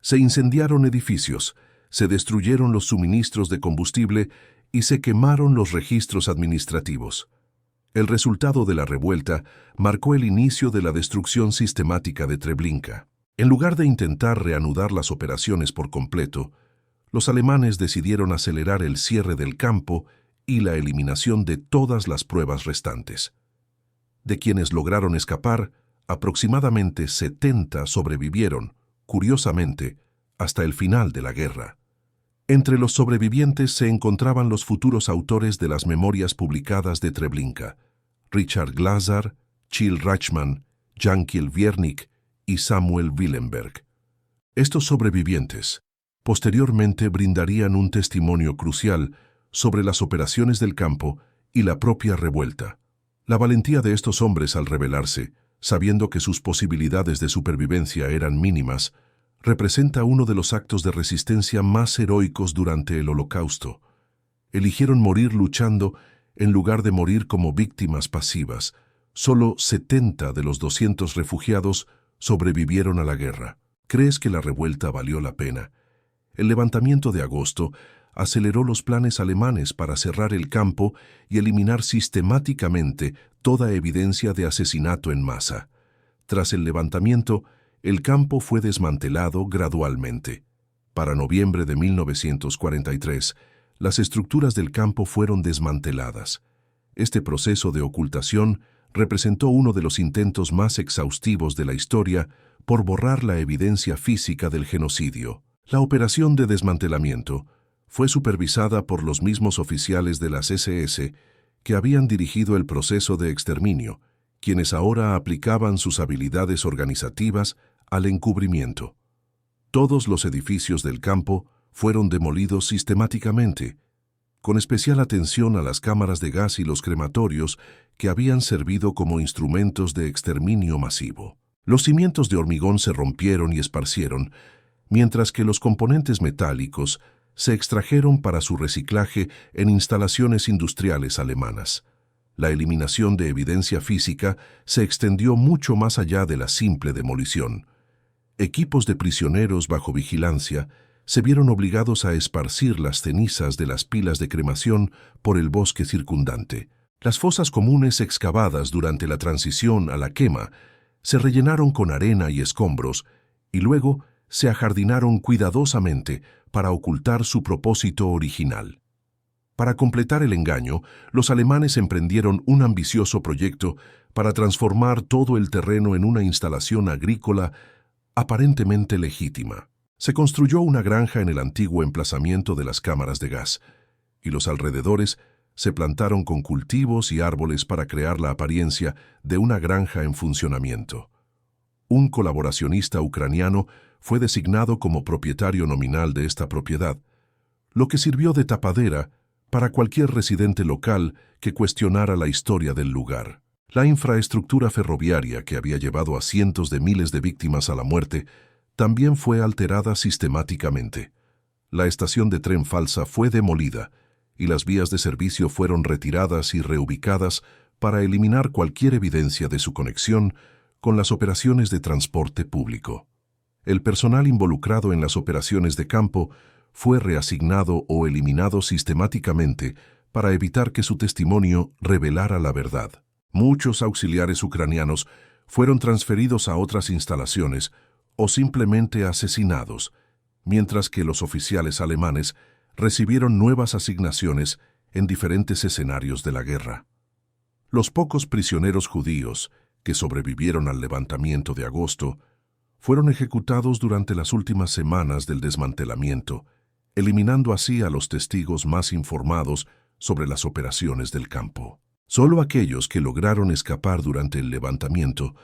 Se incendiaron edificios, se destruyeron los suministros de combustible y se quemaron los registros administrativos. El resultado de la revuelta marcó el inicio de la destrucción sistemática de Treblinka. En lugar de intentar reanudar las operaciones por completo, los alemanes decidieron acelerar el cierre del campo y la eliminación de todas las pruebas restantes. De quienes lograron escapar, aproximadamente 70 sobrevivieron, curiosamente, hasta el final de la guerra. Entre los sobrevivientes se encontraban los futuros autores de las memorias publicadas de Treblinka: Richard Glazar, Chill Rachman, Jankiel Wiernik y Samuel Willenberg. Estos sobrevivientes posteriormente brindarían un testimonio crucial sobre las operaciones del campo y la propia revuelta. La valentía de estos hombres al rebelarse, sabiendo que sus posibilidades de supervivencia eran mínimas, representa uno de los actos de resistencia más heroicos durante el Holocausto. Eligieron morir luchando en lugar de morir como víctimas pasivas. Solo 70 de los 200 refugiados sobrevivieron a la guerra. ¿Crees que la revuelta valió la pena? El levantamiento de agosto aceleró los planes alemanes para cerrar el campo y eliminar sistemáticamente toda evidencia de asesinato en masa. Tras el levantamiento, el campo fue desmantelado gradualmente. Para noviembre de 1943, las estructuras del campo fueron desmanteladas. Este proceso de ocultación representó uno de los intentos más exhaustivos de la historia por borrar la evidencia física del genocidio. La operación de desmantelamiento fue supervisada por los mismos oficiales de las SS que habían dirigido el proceso de exterminio, quienes ahora aplicaban sus habilidades organizativas al encubrimiento. Todos los edificios del campo fueron demolidos sistemáticamente, con especial atención a las cámaras de gas y los crematorios que habían servido como instrumentos de exterminio masivo. Los cimientos de hormigón se rompieron y esparcieron, mientras que los componentes metálicos se extrajeron para su reciclaje en instalaciones industriales alemanas. La eliminación de evidencia física se extendió mucho más allá de la simple demolición. Equipos de prisioneros bajo vigilancia se vieron obligados a esparcir las cenizas de las pilas de cremación por el bosque circundante. Las fosas comunes excavadas durante la transición a la quema se rellenaron con arena y escombros y luego se ajardinaron cuidadosamente para ocultar su propósito original. Para completar el engaño, los alemanes emprendieron un ambicioso proyecto para transformar todo el terreno en una instalación agrícola aparentemente legítima. Se construyó una granja en el antiguo emplazamiento de las cámaras de gas, y los alrededores se plantaron con cultivos y árboles para crear la apariencia de una granja en funcionamiento. Un colaboracionista ucraniano fue designado como propietario nominal de esta propiedad, lo que sirvió de tapadera para cualquier residente local que cuestionara la historia del lugar. La infraestructura ferroviaria que había llevado a cientos de miles de víctimas a la muerte también fue alterada sistemáticamente. La estación de tren falsa fue demolida y las vías de servicio fueron retiradas y reubicadas para eliminar cualquier evidencia de su conexión con las operaciones de transporte público. El personal involucrado en las operaciones de campo fue reasignado o eliminado sistemáticamente para evitar que su testimonio revelara la verdad. Muchos auxiliares ucranianos fueron transferidos a otras instalaciones o simplemente asesinados, mientras que los oficiales alemanes recibieron nuevas asignaciones en diferentes escenarios de la guerra. Los pocos prisioneros judíos que sobrevivieron al levantamiento de agosto fueron ejecutados durante las últimas semanas del desmantelamiento, eliminando así a los testigos más informados sobre las operaciones del campo. Solo aquellos que lograron escapar durante el levantamiento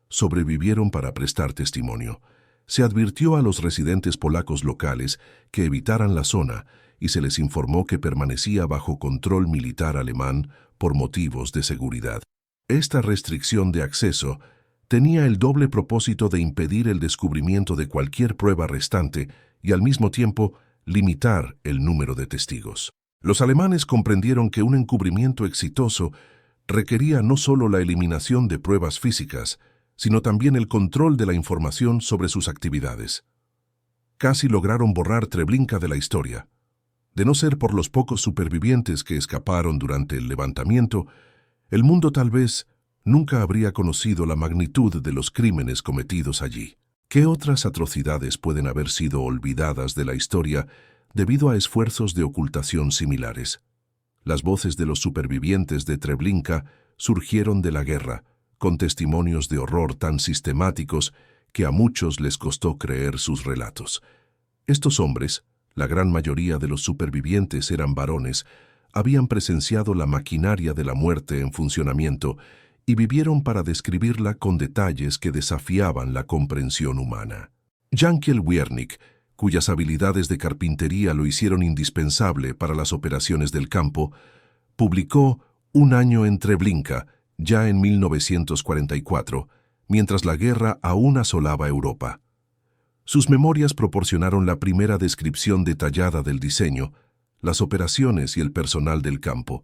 sobrevivieron para prestar testimonio. Se advirtió a los residentes polacos locales que evitaran la zona y se les informó que permanecía bajo control militar alemán por motivos de seguridad. Esta restricción de acceso tenía el doble propósito de impedir el descubrimiento de cualquier prueba restante y al mismo tiempo limitar el número de testigos. Los alemanes comprendieron que un encubrimiento exitoso requería no solo la eliminación de pruebas físicas, sino también el control de la información sobre sus actividades. Casi lograron borrar Treblinka de la historia. De no ser por los pocos supervivientes que escaparon durante el levantamiento, el mundo tal vez nunca habría conocido la magnitud de los crímenes cometidos allí. ¿Qué otras atrocidades pueden haber sido olvidadas de la historia debido a esfuerzos de ocultación similares? Las voces de los supervivientes de Treblinka surgieron de la guerra, con testimonios de horror tan sistemáticos que a muchos les costó creer sus relatos. Estos hombres, la gran mayoría de los supervivientes eran varones, habían presenciado la maquinaria de la muerte en funcionamiento y vivieron para describirla con detalles que desafiaban la comprensión humana. Jankiel Wiernik, cuyas habilidades de carpintería lo hicieron indispensable para las operaciones del campo, publicó Un año en Treblinka, ya en 1944, mientras la guerra aún asolaba Europa. Sus memorias proporcionaron la primera descripción detallada del diseño, las operaciones y el personal del campo.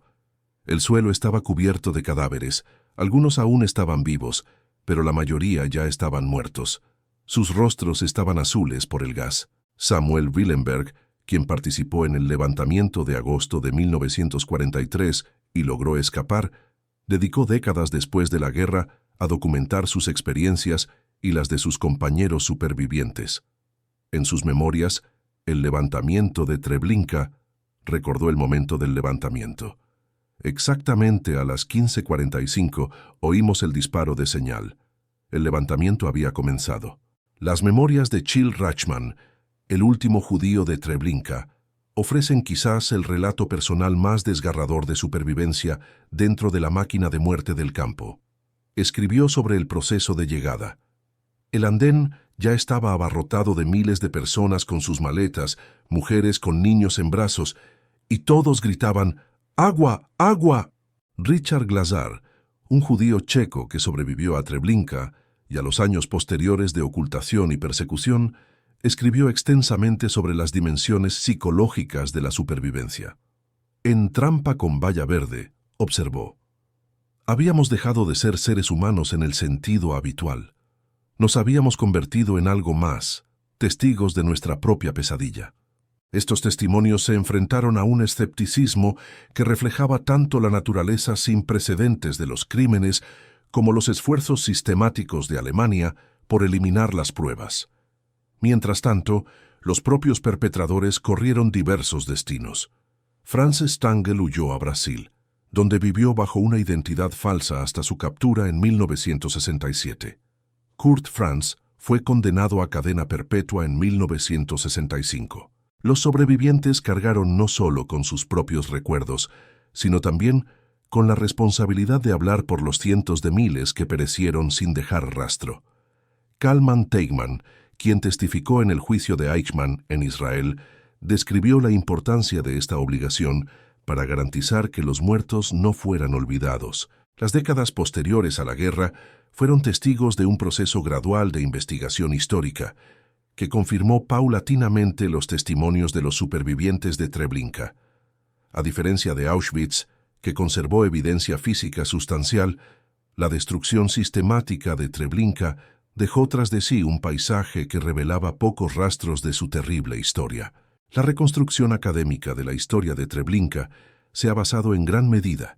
El suelo estaba cubierto de cadáveres, algunos aún estaban vivos, pero la mayoría ya estaban muertos. Sus rostros estaban azules por el gas. Samuel Willenberg, quien participó en el levantamiento de agosto de 1943 y logró escapar, dedicó décadas después de la guerra a documentar sus experiencias y las de sus compañeros supervivientes. En sus memorias, El levantamiento de Treblinka recordó el momento del levantamiento. Exactamente a las 15:45 oímos el disparo de señal. El levantamiento había comenzado. Las memorias de Chill Rachman, el último judío de Treblinka, ofrecen quizás el relato personal más desgarrador de supervivencia dentro de la máquina de muerte del campo. Escribió sobre el proceso de llegada. El andén ya estaba abarrotado de miles de personas con sus maletas, mujeres con niños en brazos, y todos gritaban «¡Agua! ¡Agua!». Richard Glazar, un judío checo que sobrevivió a Treblinka y a los años posteriores de ocultación y persecución, escribió extensamente sobre las dimensiones psicológicas de la supervivencia. En Trampa con Valla Verde, observó: habíamos dejado de ser seres humanos en el sentido habitual. Nos habíamos convertido en algo más, testigos de nuestra propia pesadilla. Estos testimonios se enfrentaron a un escepticismo que reflejaba tanto la naturaleza sin precedentes de los crímenes como los esfuerzos sistemáticos de Alemania por eliminar las pruebas. Mientras tanto, los propios perpetradores corrieron diversos destinos. Franz Stangl huyó a Brasil, donde vivió bajo una identidad falsa hasta su captura en 1967. Kurt Franz fue condenado a cadena perpetua en 1965. Los sobrevivientes cargaron no solo con sus propios recuerdos, sino también con la responsabilidad de hablar por los cientos de miles que perecieron sin dejar rastro. Kalman Teigman, quien testificó en el juicio de Eichmann en Israel, describió la importancia de esta obligación para garantizar que los muertos no fueran olvidados. Las décadas posteriores a la guerra fueron testigos de un proceso gradual de investigación histórica que confirmó paulatinamente los testimonios de los supervivientes de Treblinka. A diferencia de Auschwitz, que conservó evidencia física sustancial, la destrucción sistemática de Treblinka dejó tras de sí un paisaje que revelaba pocos rastros de su terrible historia. La reconstrucción académica de la historia de Treblinka se ha basado en gran medida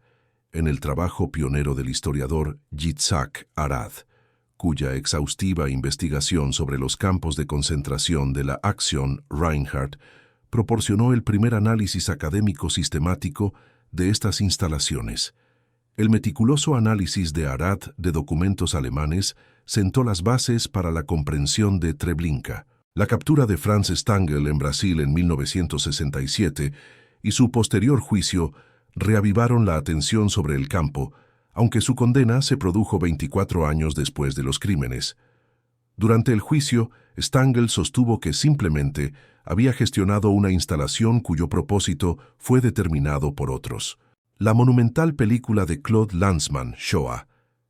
en el trabajo pionero del historiador Yitzhak Arad, cuya exhaustiva investigación sobre los campos de concentración de la Aktion Reinhardt proporcionó el primer análisis académico sistemático de estas instalaciones. El meticuloso análisis de Arad de documentos alemanes sentó las bases para la comprensión de Treblinka. La captura de Franz Stangl en Brasil en 1967 y su posterior juicio reavivaron la atención sobre el campo, aunque su condena se produjo 24 años después de los crímenes. Durante el juicio, Stangl sostuvo que simplemente había gestionado una instalación cuyo propósito fue determinado por otros. La monumental película de Claude Lanzmann, Shoah,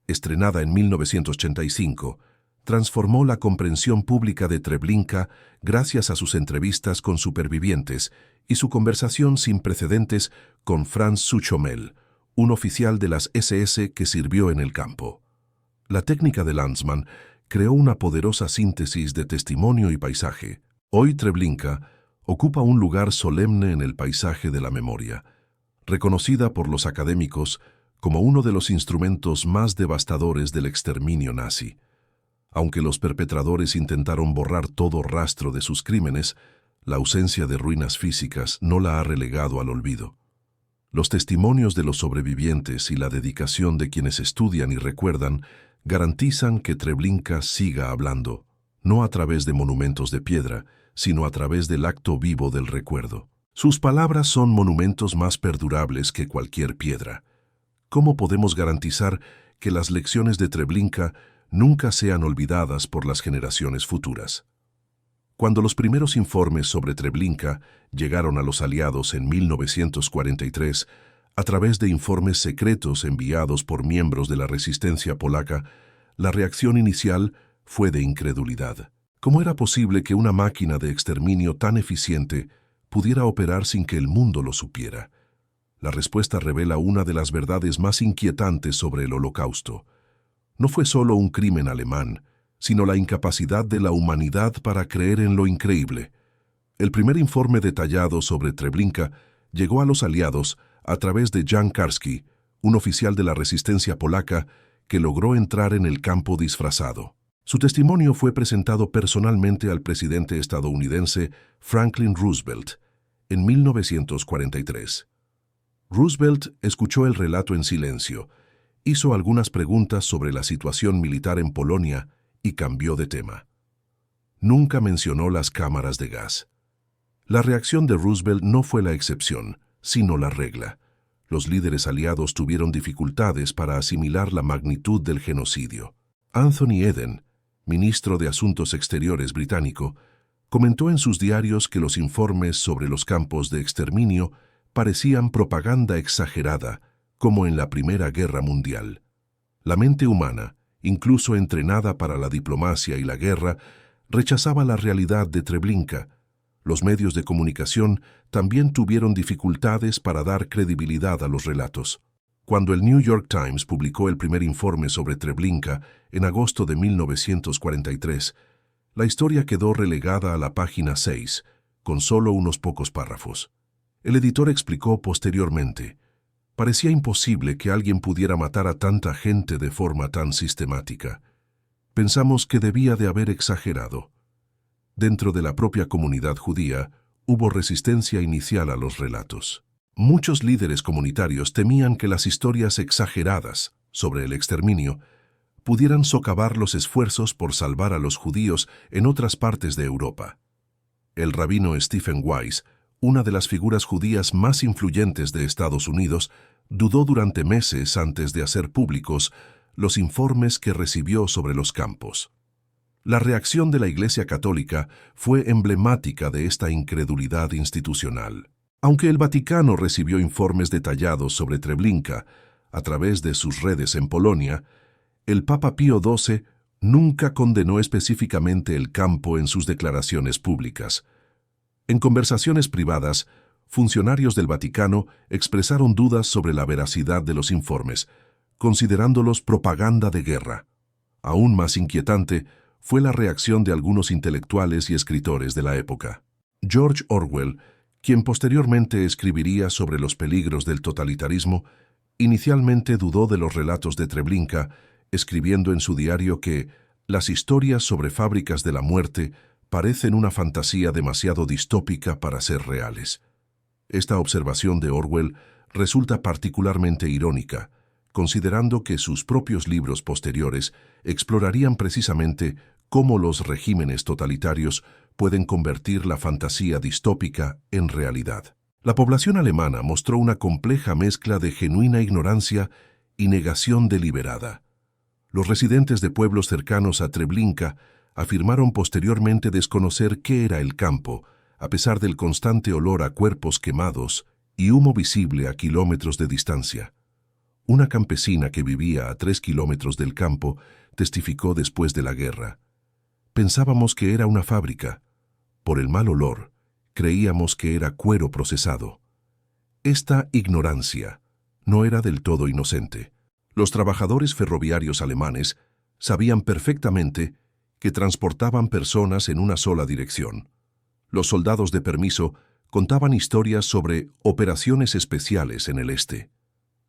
estrenada en 1985, transformó la comprensión pública de Treblinka gracias a sus entrevistas con supervivientes y su conversación sin precedentes con Franz Suchomel, un oficial de las SS que sirvió en el campo. La técnica de Lanzmann creó una poderosa síntesis de testimonio y paisaje. Hoy Treblinka ocupa un lugar solemne en el paisaje de la memoria, reconocida por los académicos como uno de los instrumentos más devastadores del exterminio nazi. Aunque los perpetradores intentaron borrar todo rastro de sus crímenes, la ausencia de ruinas físicas no la ha relegado al olvido. Los testimonios de los sobrevivientes y la dedicación de quienes estudian y recuerdan garantizan que Treblinka siga hablando, no a través de monumentos de piedra, sino a través del acto vivo del recuerdo. Sus palabras son monumentos más perdurables que cualquier piedra. ¿Cómo podemos garantizar que las lecciones de Treblinka nunca sean olvidadas por las generaciones futuras? Cuando los primeros informes sobre Treblinka llegaron a los aliados en 1943, a través de informes secretos enviados por miembros de la resistencia polaca, la reacción inicial fue de incredulidad. ¿Cómo era posible que una máquina de exterminio tan eficiente pudiera operar sin que el mundo lo supiera? La respuesta revela una de las verdades más inquietantes sobre el Holocausto. No fue solo un crimen alemán, sino la incapacidad de la humanidad para creer en lo increíble. El primer informe detallado sobre Treblinka llegó a los aliados a través de Jan Karski, un oficial de la resistencia polaca que logró entrar en el campo disfrazado. Su testimonio fue presentado personalmente al presidente estadounidense Franklin Roosevelt en 1943. Roosevelt escuchó el relato en silencio, hizo algunas preguntas sobre la situación militar en Polonia y cambió de tema. Nunca mencionó las cámaras de gas. La reacción de Roosevelt no fue la excepción, sino la regla. Los líderes aliados tuvieron dificultades para asimilar la magnitud del genocidio. Anthony Eden, ministro de Asuntos Exteriores británico, comentó en sus diarios que los informes sobre los campos de exterminio parecían propaganda exagerada, como en la Primera Guerra Mundial. La mente humana, incluso entrenada para la diplomacia y la guerra, rechazaba la realidad de Treblinka. Los medios de comunicación también tuvieron dificultades para dar credibilidad a los relatos. Cuando el New York Times publicó el primer informe sobre Treblinka en agosto de 1943, La historia quedó relegada a la página 6, con solo unos pocos párrafos. El editor explicó posteriormente: parecía imposible que alguien pudiera matar a tanta gente de forma tan sistemática. Pensamos que debía de haber exagerado. Dentro de la propia comunidad judía, hubo resistencia inicial a los relatos. Muchos líderes comunitarios temían que las historias exageradas sobre el exterminio pudieran socavar los esfuerzos por salvar a los judíos en otras partes de Europa. El rabino Stephen Wise, una de las figuras judías más influyentes de Estados Unidos, dudó durante meses antes de hacer públicos los informes que recibió sobre los campos. La reacción de la Iglesia Católica fue emblemática de esta incredulidad institucional. Aunque el Vaticano recibió informes detallados sobre Treblinka a través de sus redes en Polonia, el Papa Pío XII nunca condenó específicamente el campo en sus declaraciones públicas. En conversaciones privadas, funcionarios del Vaticano expresaron dudas sobre la veracidad de los informes, considerándolos propaganda de guerra. Aún más inquietante fue la reacción de algunos intelectuales y escritores de la época. George Orwell, quien posteriormente escribiría sobre los peligros del totalitarismo, inicialmente dudó de los relatos de Treblinka, escribiendo en su diario que las historias sobre fábricas de la muerte parecen una fantasía demasiado distópica para ser reales. Esta observación de Orwell resulta particularmente irónica, considerando que sus propios libros posteriores explorarían precisamente cómo los regímenes totalitarios pueden convertir la fantasía distópica en realidad. La población alemana mostró una compleja mezcla de genuina ignorancia y negación deliberada. Los residentes de pueblos cercanos a Treblinka afirmaron posteriormente desconocer qué era el campo, a pesar del constante olor a cuerpos quemados y humo visible a kilómetros de distancia. Una campesina que vivía a 3 kilómetros del campo testificó después de la guerra: pensábamos que era una fábrica. Por el mal olor, creíamos que era cuero procesado. Esta ignorancia no era del todo inocente. Los trabajadores ferroviarios alemanes sabían perfectamente que transportaban personas en una sola dirección. Los soldados de permiso contaban historias sobre operaciones especiales en el este.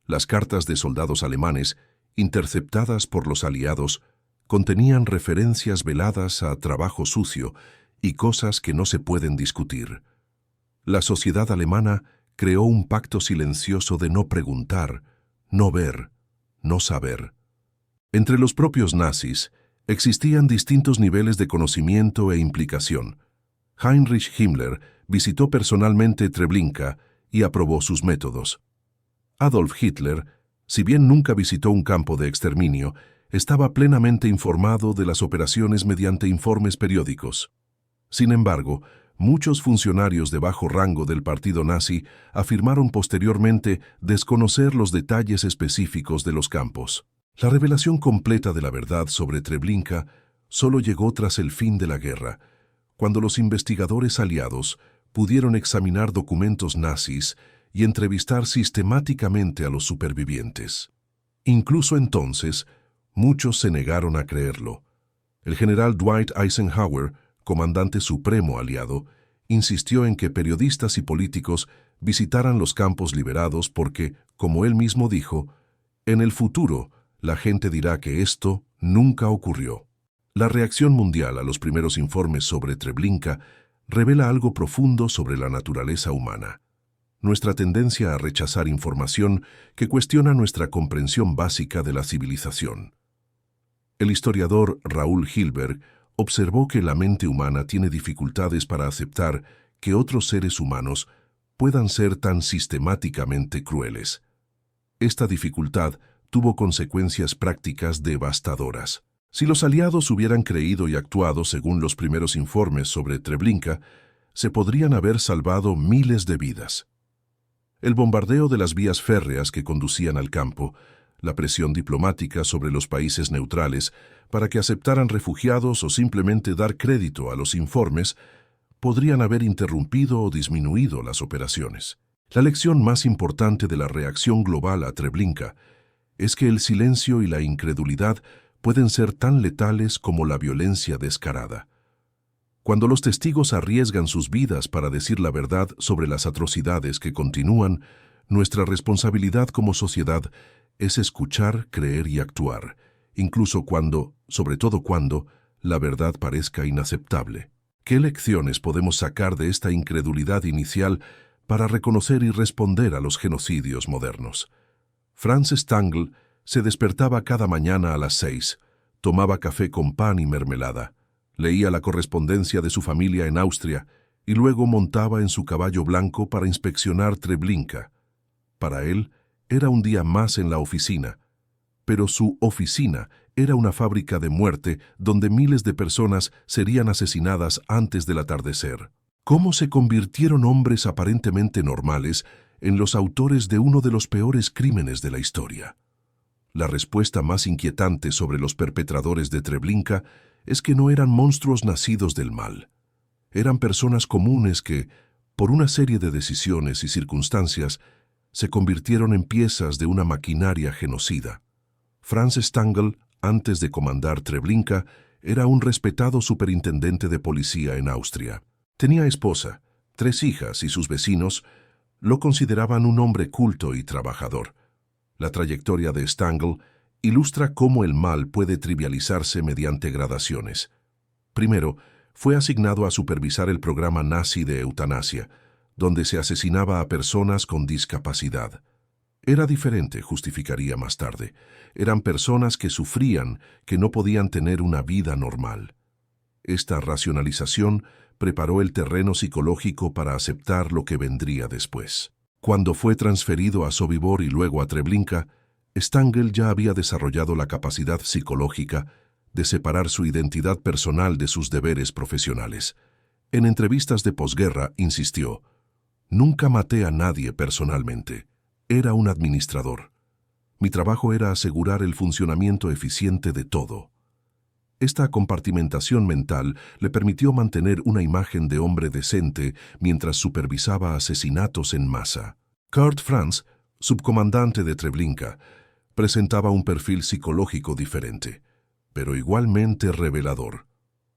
Las cartas de soldados alemanes, interceptadas por los aliados, contenían referencias veladas a trabajo sucio y cosas que no se pueden discutir. La sociedad alemana creó un pacto silencioso de no preguntar, no ver, no saber. Entre los propios nazis existían distintos niveles de conocimiento e implicación. Heinrich Himmler visitó personalmente Treblinka y aprobó sus métodos. Adolf Hitler, si bien nunca visitó un campo de exterminio, estaba plenamente informado de las operaciones mediante informes periódicos. Sin embargo, muchos funcionarios de bajo rango del partido nazi afirmaron posteriormente desconocer los detalles específicos de los campos. La revelación completa de la verdad sobre Treblinka solo llegó tras el fin de la guerra, cuando los investigadores aliados pudieron examinar documentos nazis y entrevistar sistemáticamente a los supervivientes. Incluso entonces, muchos se negaron a creerlo. El general Dwight Eisenhower, comandante supremo aliado, insistió en que periodistas y políticos visitaran los campos liberados porque, como él mismo dijo, en el futuro la gente dirá que esto nunca ocurrió. La reacción mundial a los primeros informes sobre Treblinka revela algo profundo sobre la naturaleza humana. Nuestra tendencia a rechazar información que cuestiona nuestra comprensión básica de la civilización. El historiador Raúl Hilberg observó que la mente humana tiene dificultades para aceptar que otros seres humanos puedan ser tan sistemáticamente crueles. Esta dificultad tuvo consecuencias prácticas devastadoras. Si los aliados hubieran creído y actuado según los primeros informes sobre Treblinka, se podrían haber salvado miles de vidas. El bombardeo de las vías férreas que conducían al campo, la presión diplomática sobre los países neutrales para que aceptaran refugiados o simplemente dar crédito a los informes, podrían haber interrumpido o disminuido las operaciones. La lección más importante de la reacción global a Treblinka es que el silencio y la incredulidad pueden ser tan letales como la violencia descarada. Cuando los testigos arriesgan sus vidas para decir la verdad sobre las atrocidades que continúan, nuestra responsabilidad como sociedad es escuchar, creer y actuar, incluso cuando, sobre todo cuando, la verdad parezca inaceptable. ¿Qué lecciones podemos sacar de esta incredulidad inicial para reconocer y responder a los genocidios modernos? Franz Stangl se despertaba cada mañana a las 6, tomaba café con pan y mermelada, leía la correspondencia de su familia en Austria y luego montaba en su caballo blanco para inspeccionar Treblinka. Para él, era un día más en la oficina, pero su oficina era una fábrica de muerte donde miles de personas serían asesinadas antes del atardecer. ¿Cómo se convirtieron hombres aparentemente normales en los autores de uno de los peores crímenes de la historia? La respuesta más inquietante sobre los perpetradores de Treblinka es que no eran monstruos nacidos del mal. Eran personas comunes que, por una serie de decisiones y circunstancias, se convirtieron en piezas de una maquinaria genocida. Franz Stangl, antes de comandar Treblinka, era un respetado superintendente de policía en Austria. Tenía esposa, 3 hijas y sus vecinos lo consideraban un hombre culto y trabajador. La trayectoria de Stangl ilustra cómo el mal puede trivializarse mediante gradaciones. Primero, fue asignado a supervisar el programa nazi de eutanasia, donde se asesinaba a personas con discapacidad. Era diferente, justificaría más tarde. Eran personas que sufrían, que no podían tener una vida normal. Esta racionalización preparó el terreno psicológico para aceptar lo que vendría después. Cuando fue transferido a Sobibor y luego a Treblinka, Stangl ya había desarrollado la capacidad psicológica de separar su identidad personal de sus deberes profesionales. En entrevistas de posguerra insistió: «Nunca maté a nadie personalmente. Era un administrador. Mi trabajo era asegurar el funcionamiento eficiente de todo». Esta compartimentación mental le permitió mantener una imagen de hombre decente mientras supervisaba asesinatos en masa. Kurt Franz, subcomandante de Treblinka, presentaba un perfil psicológico diferente, pero igualmente revelador.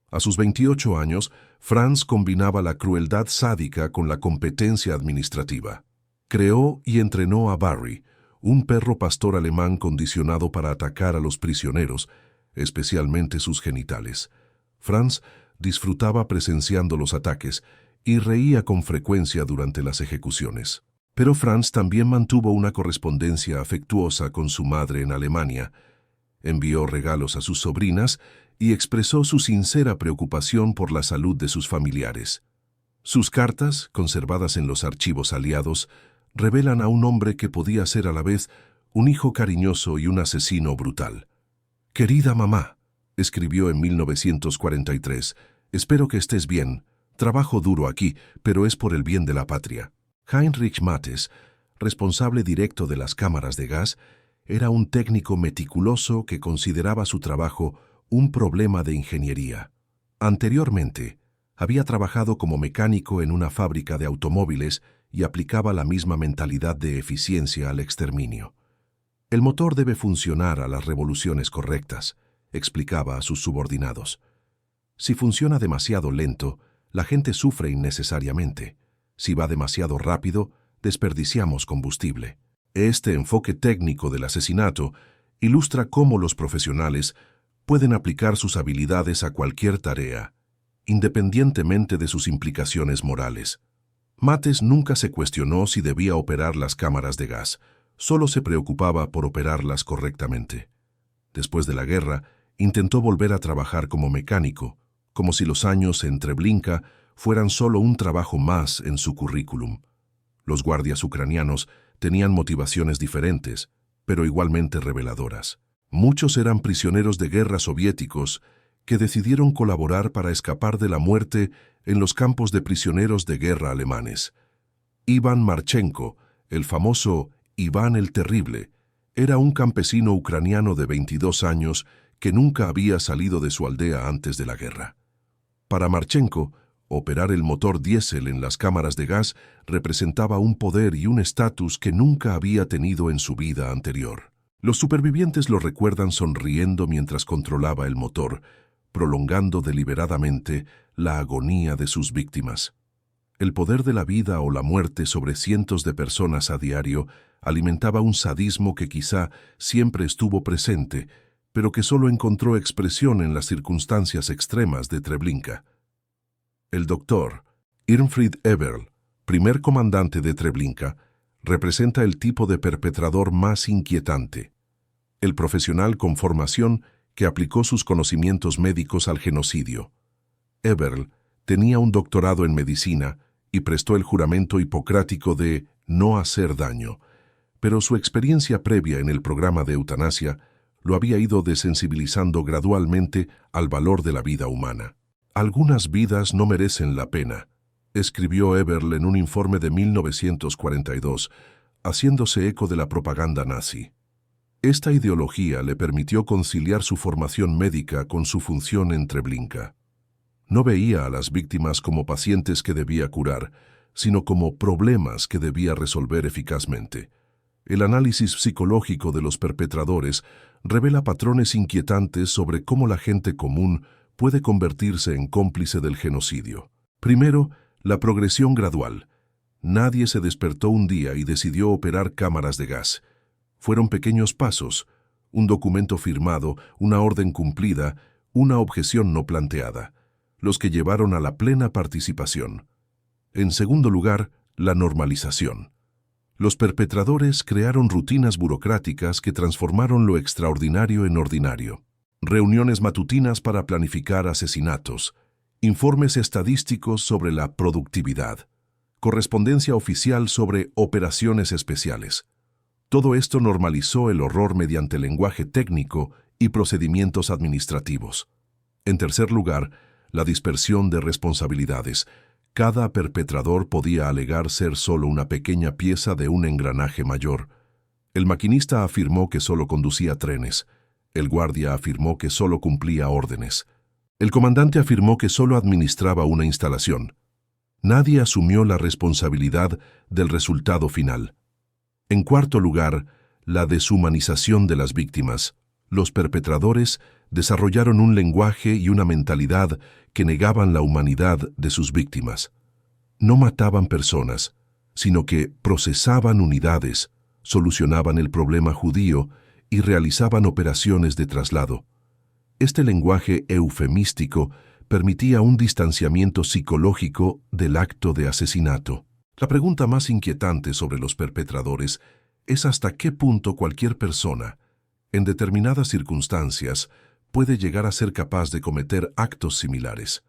A sus 28 años, Franz combinaba la crueldad sádica con la competencia administrativa. Creó y entrenó a Barry, un perro pastor alemán condicionado para atacar a los prisioneros, especialmente sus genitales. Franz disfrutaba presenciando los ataques y reía con frecuencia durante las ejecuciones. Pero Franz también mantuvo una correspondencia afectuosa con su madre en Alemania, envió regalos a sus sobrinas y expresó su sincera preocupación por la salud de sus familiares. Sus cartas, conservadas en los archivos aliados, revelan a un hombre que podía ser a la vez un hijo cariñoso y un asesino brutal. «Querida mamá», escribió en 1943, «espero que estés bien. Trabajo duro aquí, pero es por el bien de la patria». Heinrich Mattes, responsable directo de las cámaras de gas, era un técnico meticuloso que consideraba su trabajo un problema de ingeniería. Anteriormente, había trabajado como mecánico en una fábrica de automóviles y aplicaba la misma mentalidad de eficiencia al exterminio. «El motor debe funcionar a las revoluciones correctas», explicaba a sus subordinados. «Si funciona demasiado lento, la gente sufre innecesariamente. Si va demasiado rápido, desperdiciamos combustible». Este enfoque técnico del asesinato ilustra cómo los profesionales pueden aplicar sus habilidades a cualquier tarea, independientemente de sus implicaciones morales. Mattes nunca se cuestionó si debía operar las cámaras de gas, solo se preocupaba por operarlas correctamente. Después de la guerra, intentó volver a trabajar como mecánico, como si los años en Treblinka fueran solo un trabajo más en su currículum. Los guardias ucranianos tenían motivaciones diferentes, pero igualmente reveladoras. Muchos eran prisioneros de guerra soviéticos que decidieron colaborar para escapar de la muerte en los campos de prisioneros de guerra alemanes. Iván Marchenko, el famoso Iván el Terrible, era un campesino ucraniano de 22 años que nunca había salido de su aldea antes de la guerra. Para Marchenko, operar el motor diésel en las cámaras de gas representaba un poder y un estatus que nunca había tenido en su vida anterior. Los supervivientes lo recuerdan sonriendo mientras controlaba el motor, prolongando deliberadamente la agonía de sus víctimas. El poder de la vida o la muerte sobre cientos de personas a diario alimentaba un sadismo que quizá siempre estuvo presente, pero que solo encontró expresión en las circunstancias extremas de Treblinka. El doctor Irmfrid Eberl, primer comandante de Treblinka, representa el tipo de perpetrador más inquietante. El profesional con formación que aplicó sus conocimientos médicos al genocidio. Eberl tenía un doctorado en medicina y prestó el juramento hipocrático de no hacer daño, pero su experiencia previa en el programa de eutanasia lo había ido desensibilizando gradualmente al valor de la vida humana. «Algunas vidas no merecen la pena», escribió Eberl en un informe de 1942, haciéndose eco de la propaganda nazi. Esta ideología le permitió conciliar su formación médica con su función en Treblinka. No veía a las víctimas como pacientes que debía curar, sino como problemas que debía resolver eficazmente. El análisis psicológico de los perpetradores revela patrones inquietantes sobre cómo la gente común puede convertirse en cómplice del genocidio. Primero, la progresión gradual. Nadie se despertó un día y decidió operar cámaras de gas. Fueron pequeños pasos, un documento firmado, una orden cumplida, una objeción no planteada, los que llevaron a la plena participación. En segundo lugar, la normalización. Los perpetradores crearon rutinas burocráticas que transformaron lo extraordinario en ordinario. Reuniones matutinas para planificar asesinatos, informes estadísticos sobre la productividad, correspondencia oficial sobre operaciones especiales. Todo esto normalizó el horror mediante lenguaje técnico y procedimientos administrativos. En tercer lugar, la dispersión de responsabilidades. Cada perpetrador podía alegar ser solo una pequeña pieza de un engranaje mayor. El maquinista afirmó que solo conducía trenes. El guardia afirmó que solo cumplía órdenes. El comandante afirmó que solo administraba una instalación. Nadie asumió la responsabilidad del resultado final. En cuarto lugar, la deshumanización de las víctimas. Los perpetradores desarrollaron un lenguaje y una mentalidad que negaban la humanidad de sus víctimas. No mataban personas, sino que procesaban unidades, solucionaban el problema judío y realizaban operaciones de traslado. Este lenguaje eufemístico permitía un distanciamiento psicológico del acto de asesinato. La pregunta más inquietante sobre los perpetradores es hasta qué punto cualquier persona, en determinadas circunstancias, puede llegar a ser capaz de cometer actos similares.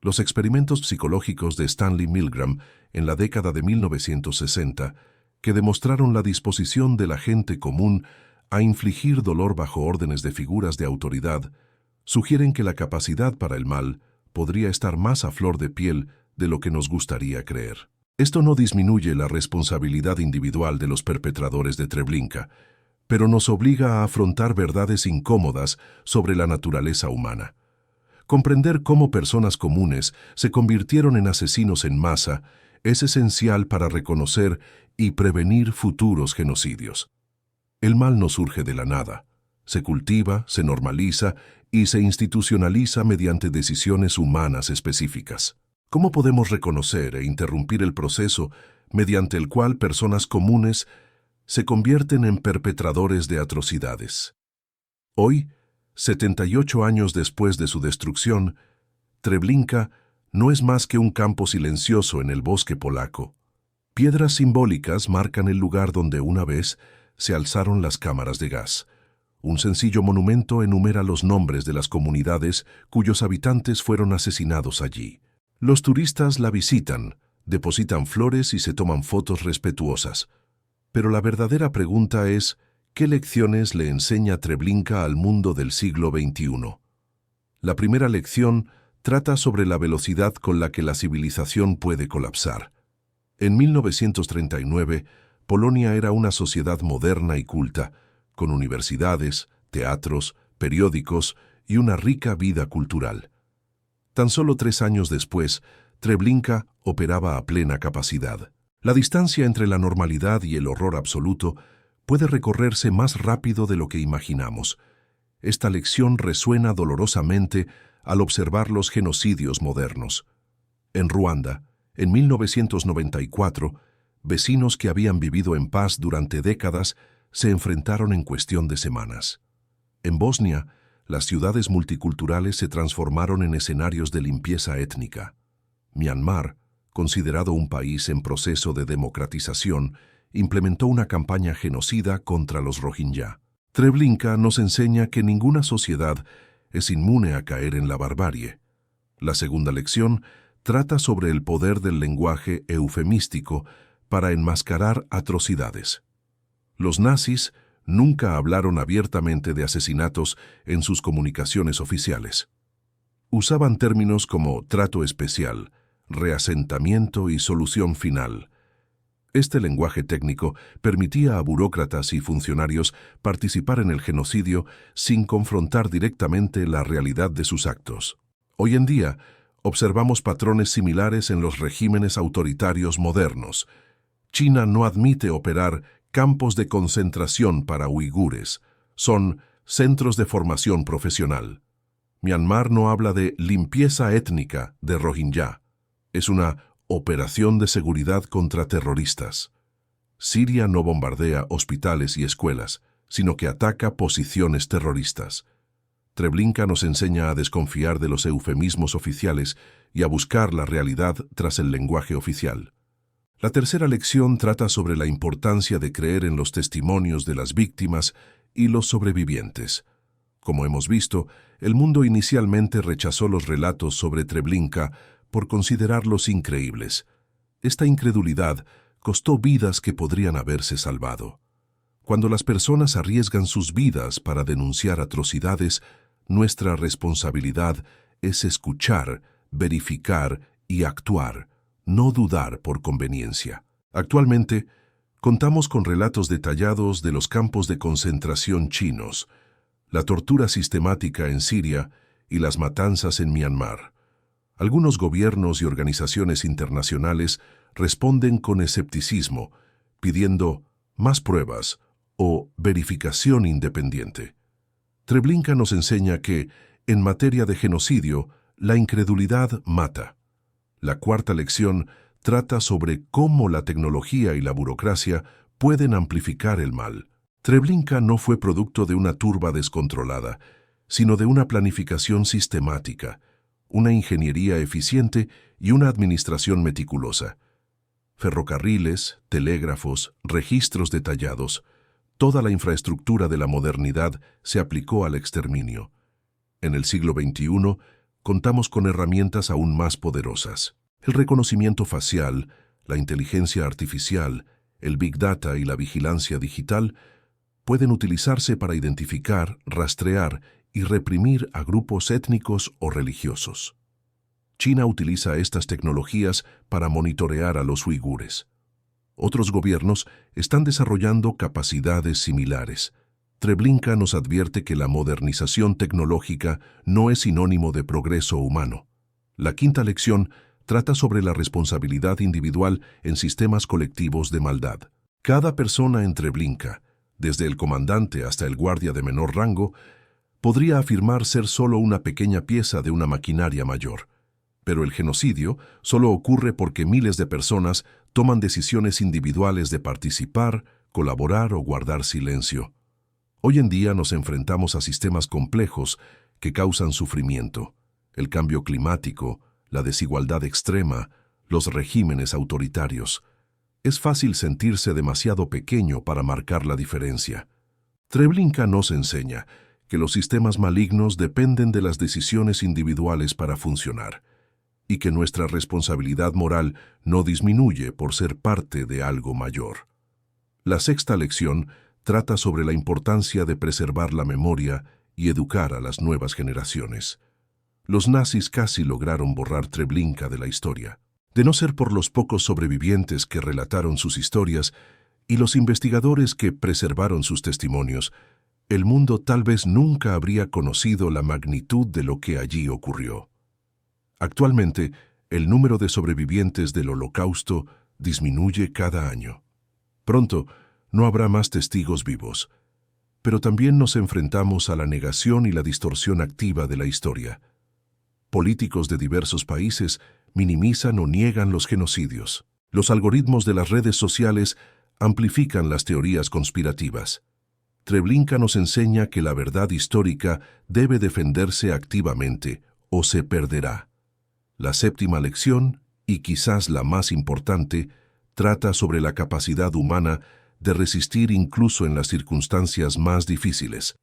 Los experimentos psicológicos de Stanley Milgram en la década de 1960, que demostraron la disposición de la gente común a infligir dolor bajo órdenes de figuras de autoridad, sugieren que la capacidad para el mal podría estar más a flor de piel de lo que nos gustaría creer. Esto no disminuye la responsabilidad individual de los perpetradores de Treblinka, pero nos obliga a afrontar verdades incómodas sobre la naturaleza humana. Comprender cómo personas comunes se convirtieron en asesinos en masa es esencial para reconocer y prevenir futuros genocidios. El mal no surge de la nada. Se cultiva, se normaliza y se institucionaliza mediante decisiones humanas específicas. ¿Cómo podemos reconocer e interrumpir el proceso mediante el cual personas comunes se convierten en perpetradores de atrocidades? Hoy, 78 años después de su destrucción, Treblinka no es más que un campo silencioso en el bosque polaco. Piedras simbólicas marcan el lugar donde una vez se alzaron las cámaras de gas. Un sencillo monumento enumera los nombres de las comunidades cuyos habitantes fueron asesinados allí. Los turistas la visitan, depositan flores y se toman fotos respetuosas. Pero la verdadera pregunta es, ¿qué lecciones le enseña Treblinka al mundo del siglo XXI? La primera lección trata sobre la velocidad con la que la civilización puede colapsar. En 1939, Polonia era una sociedad moderna y culta, con universidades, teatros, periódicos y una rica vida cultural. Tan solo 3 años después, Treblinka operaba a plena capacidad. La distancia entre la normalidad y el horror absoluto puede recorrerse más rápido de lo que imaginamos. Esta lección resuena dolorosamente al observar los genocidios modernos. En Ruanda, en 1994, vecinos que habían vivido en paz durante décadas se enfrentaron en cuestión de semanas. En Bosnia, las ciudades multiculturales se transformaron en escenarios de limpieza étnica. Myanmar, considerado un país en proceso de democratización, implementó una campaña genocida contra los Rohingya. Treblinka nos enseña que ninguna sociedad es inmune a caer en la barbarie. La segunda lección trata sobre el poder del lenguaje eufemístico para enmascarar atrocidades. Los nazis nunca hablaron abiertamente de asesinatos en sus comunicaciones oficiales. Usaban términos como trato especial, reasentamiento y solución final. Este lenguaje técnico permitía a burócratas y funcionarios participar en el genocidio sin confrontar directamente la realidad de sus actos. Hoy en día, observamos patrones similares en los regímenes autoritarios modernos. China no admite operar campos de concentración para uigures. Son centros de formación profesional. Myanmar no habla de limpieza étnica de Rohingya. Es una operación de seguridad contra terroristas. Siria no bombardea hospitales y escuelas, sino que ataca posiciones terroristas. Treblinka nos enseña a desconfiar de los eufemismos oficiales y a buscar la realidad tras el lenguaje oficial. La tercera lección trata sobre la importancia de creer en los testimonios de las víctimas y los sobrevivientes. Como hemos visto, el mundo inicialmente rechazó los relatos sobre Treblinka por considerarlos increíbles. Esta incredulidad costó vidas que podrían haberse salvado. Cuando las personas arriesgan sus vidas para denunciar atrocidades, nuestra responsabilidad es escuchar, verificar y actuar, no dudar por conveniencia. Actualmente, contamos con relatos detallados de los campos de concentración chinos, la tortura sistemática en Siria y las matanzas en Myanmar. Algunos gobiernos y organizaciones internacionales responden con escepticismo, pidiendo más pruebas o verificación independiente. Treblinka nos enseña que, en materia de genocidio, la incredulidad mata. La cuarta lección trata sobre cómo la tecnología y la burocracia pueden amplificar el mal. Treblinka no fue producto de una turba descontrolada, sino de una planificación sistemática, una ingeniería eficiente y una administración meticulosa. Ferrocarriles, telégrafos, registros detallados, toda la infraestructura de la modernidad se aplicó al exterminio. En el siglo XXI, contamos con herramientas aún más poderosas. El reconocimiento facial, la inteligencia artificial, el Big Data y la vigilancia digital pueden utilizarse para identificar, rastrear y reprimir a grupos étnicos o religiosos. China utiliza estas tecnologías para monitorear a los uigures. Otros gobiernos están desarrollando capacidades similares. Treblinka nos advierte que la modernización tecnológica no es sinónimo de progreso humano. La quinta lección trata sobre la responsabilidad individual en sistemas colectivos de maldad. Cada persona en Treblinka, desde el comandante hasta el guardia de menor rango, podría afirmar ser solo una pequeña pieza de una maquinaria mayor. Pero el genocidio solo ocurre porque miles de personas toman decisiones individuales de participar, colaborar o guardar silencio. Hoy en día nos enfrentamos a sistemas complejos que causan sufrimiento: el cambio climático, la desigualdad extrema, los regímenes autoritarios. Es fácil sentirse demasiado pequeño para marcar la diferencia. Treblinka nos enseña que los sistemas malignos dependen de las decisiones individuales para funcionar, y que nuestra responsabilidad moral no disminuye por ser parte de algo mayor. La sexta lección trata sobre la importancia de preservar la memoria y educar a las nuevas generaciones. Los nazis casi lograron borrar Treblinka de la historia. De no ser por los pocos sobrevivientes que relataron sus historias y los investigadores que preservaron sus testimonios, el mundo tal vez nunca habría conocido la magnitud de lo que allí ocurrió. Actualmente, el número de sobrevivientes del Holocausto disminuye cada año. Pronto, no habrá más testigos vivos. pero también nos enfrentamos a la negación y la distorsión activa de la historia. Políticos de diversos países minimizan o niegan los genocidios. Los algoritmos de las redes sociales amplifican las teorías conspirativas. Treblinka nos enseña que la verdad histórica debe defenderse activamente o se perderá. La séptima lección, y quizás la más importante, trata sobre la capacidad humana de resistir incluso en las circunstancias más difíciles.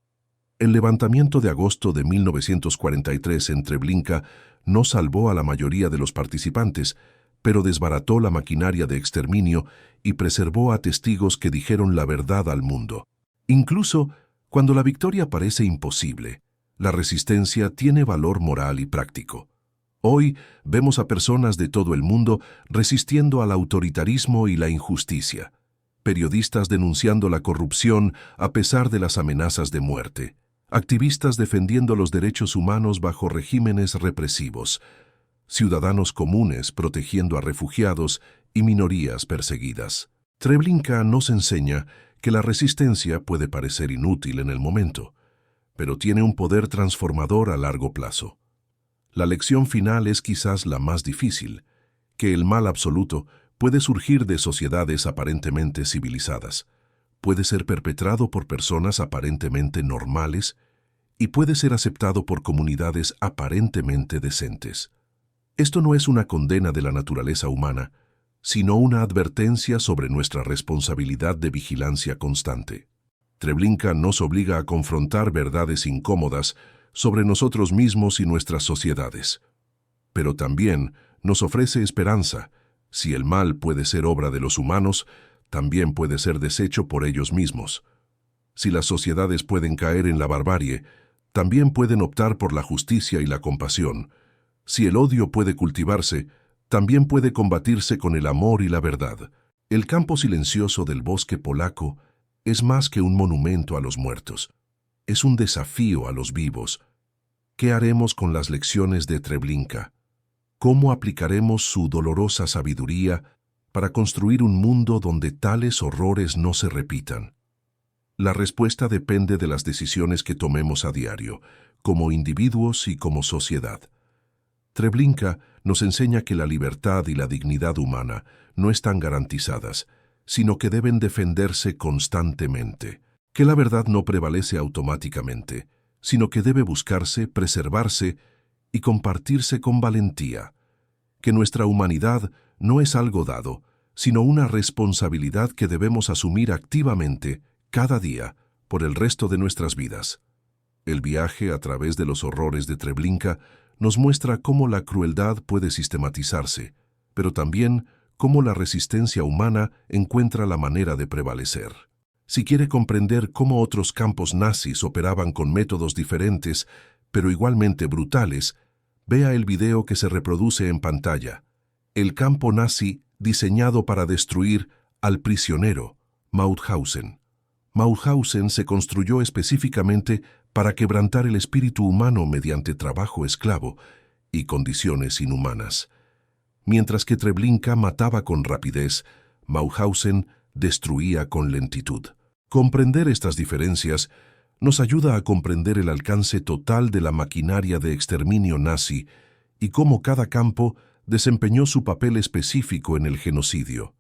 El levantamiento de agosto de 1943 en Treblinka no salvó a la mayoría de los participantes, pero desbarató la maquinaria de exterminio y preservó a testigos que dijeron la verdad al mundo. Incluso cuando la victoria parece imposible, la resistencia tiene valor moral y práctico. Hoy vemos a personas de todo el mundo resistiendo al autoritarismo y la injusticia, periodistas denunciando la corrupción a pesar de las amenazas de muerte, activistas defendiendo los derechos humanos bajo regímenes represivos, ciudadanos comunes protegiendo a refugiados y minorías perseguidas. Treblinka nos enseña que la resistencia puede parecer inútil en el momento, pero tiene un poder transformador a largo plazo. La lección final es quizás la más difícil, que el mal absoluto puede surgir de sociedades aparentemente civilizadas, puede ser perpetrado por personas aparentemente normales y puede ser aceptado por comunidades aparentemente decentes. Esto no es una condena de la naturaleza humana, sino una advertencia sobre nuestra responsabilidad de vigilancia constante. Treblinka nos obliga a confrontar verdades incómodas sobre nosotros mismos y nuestras sociedades. Pero también nos ofrece esperanza. Si el mal puede ser obra de los humanos, también puede ser deshecho por ellos mismos. Si las sociedades pueden caer en la barbarie, también pueden optar por la justicia y la compasión. Si el odio puede cultivarse, también puede combatirse con el amor y la verdad. El campo silencioso del bosque polaco es más que un monumento a los muertos. Es un desafío a los vivos. ¿Qué haremos con las lecciones de Treblinka? ¿Cómo aplicaremos su dolorosa sabiduría para construir un mundo donde tales horrores no se repitan? La respuesta depende de las decisiones que tomemos a diario, como individuos y como sociedad. Treblinka nos enseña que la libertad y la dignidad humana no están garantizadas, sino que deben defenderse constantemente, que la verdad no prevalece automáticamente, sino que debe buscarse, preservarse y compartirse con valentía, que nuestra humanidad no es algo dado, sino una responsabilidad que debemos asumir activamente cada día por el resto de nuestras vidas. El viaje a través de los horrores de Treblinka nos muestra cómo la crueldad puede sistematizarse, pero también cómo la resistencia humana encuentra la manera de prevalecer. Si quiere comprender cómo otros campos nazis operaban con métodos diferentes, pero igualmente brutales, vea el video que se reproduce en pantalla. El campo nazi diseñado para destruir al prisionero, Mauthausen. Mauthausen se construyó específicamente para quebrantar el espíritu humano mediante trabajo esclavo y condiciones inhumanas. Mientras que Treblinka mataba con rapidez, Mauthausen destruía con lentitud. Comprender estas diferencias nos ayuda a comprender el alcance total de la maquinaria de exterminio nazi y cómo cada campo desempeñó su papel específico en el genocidio.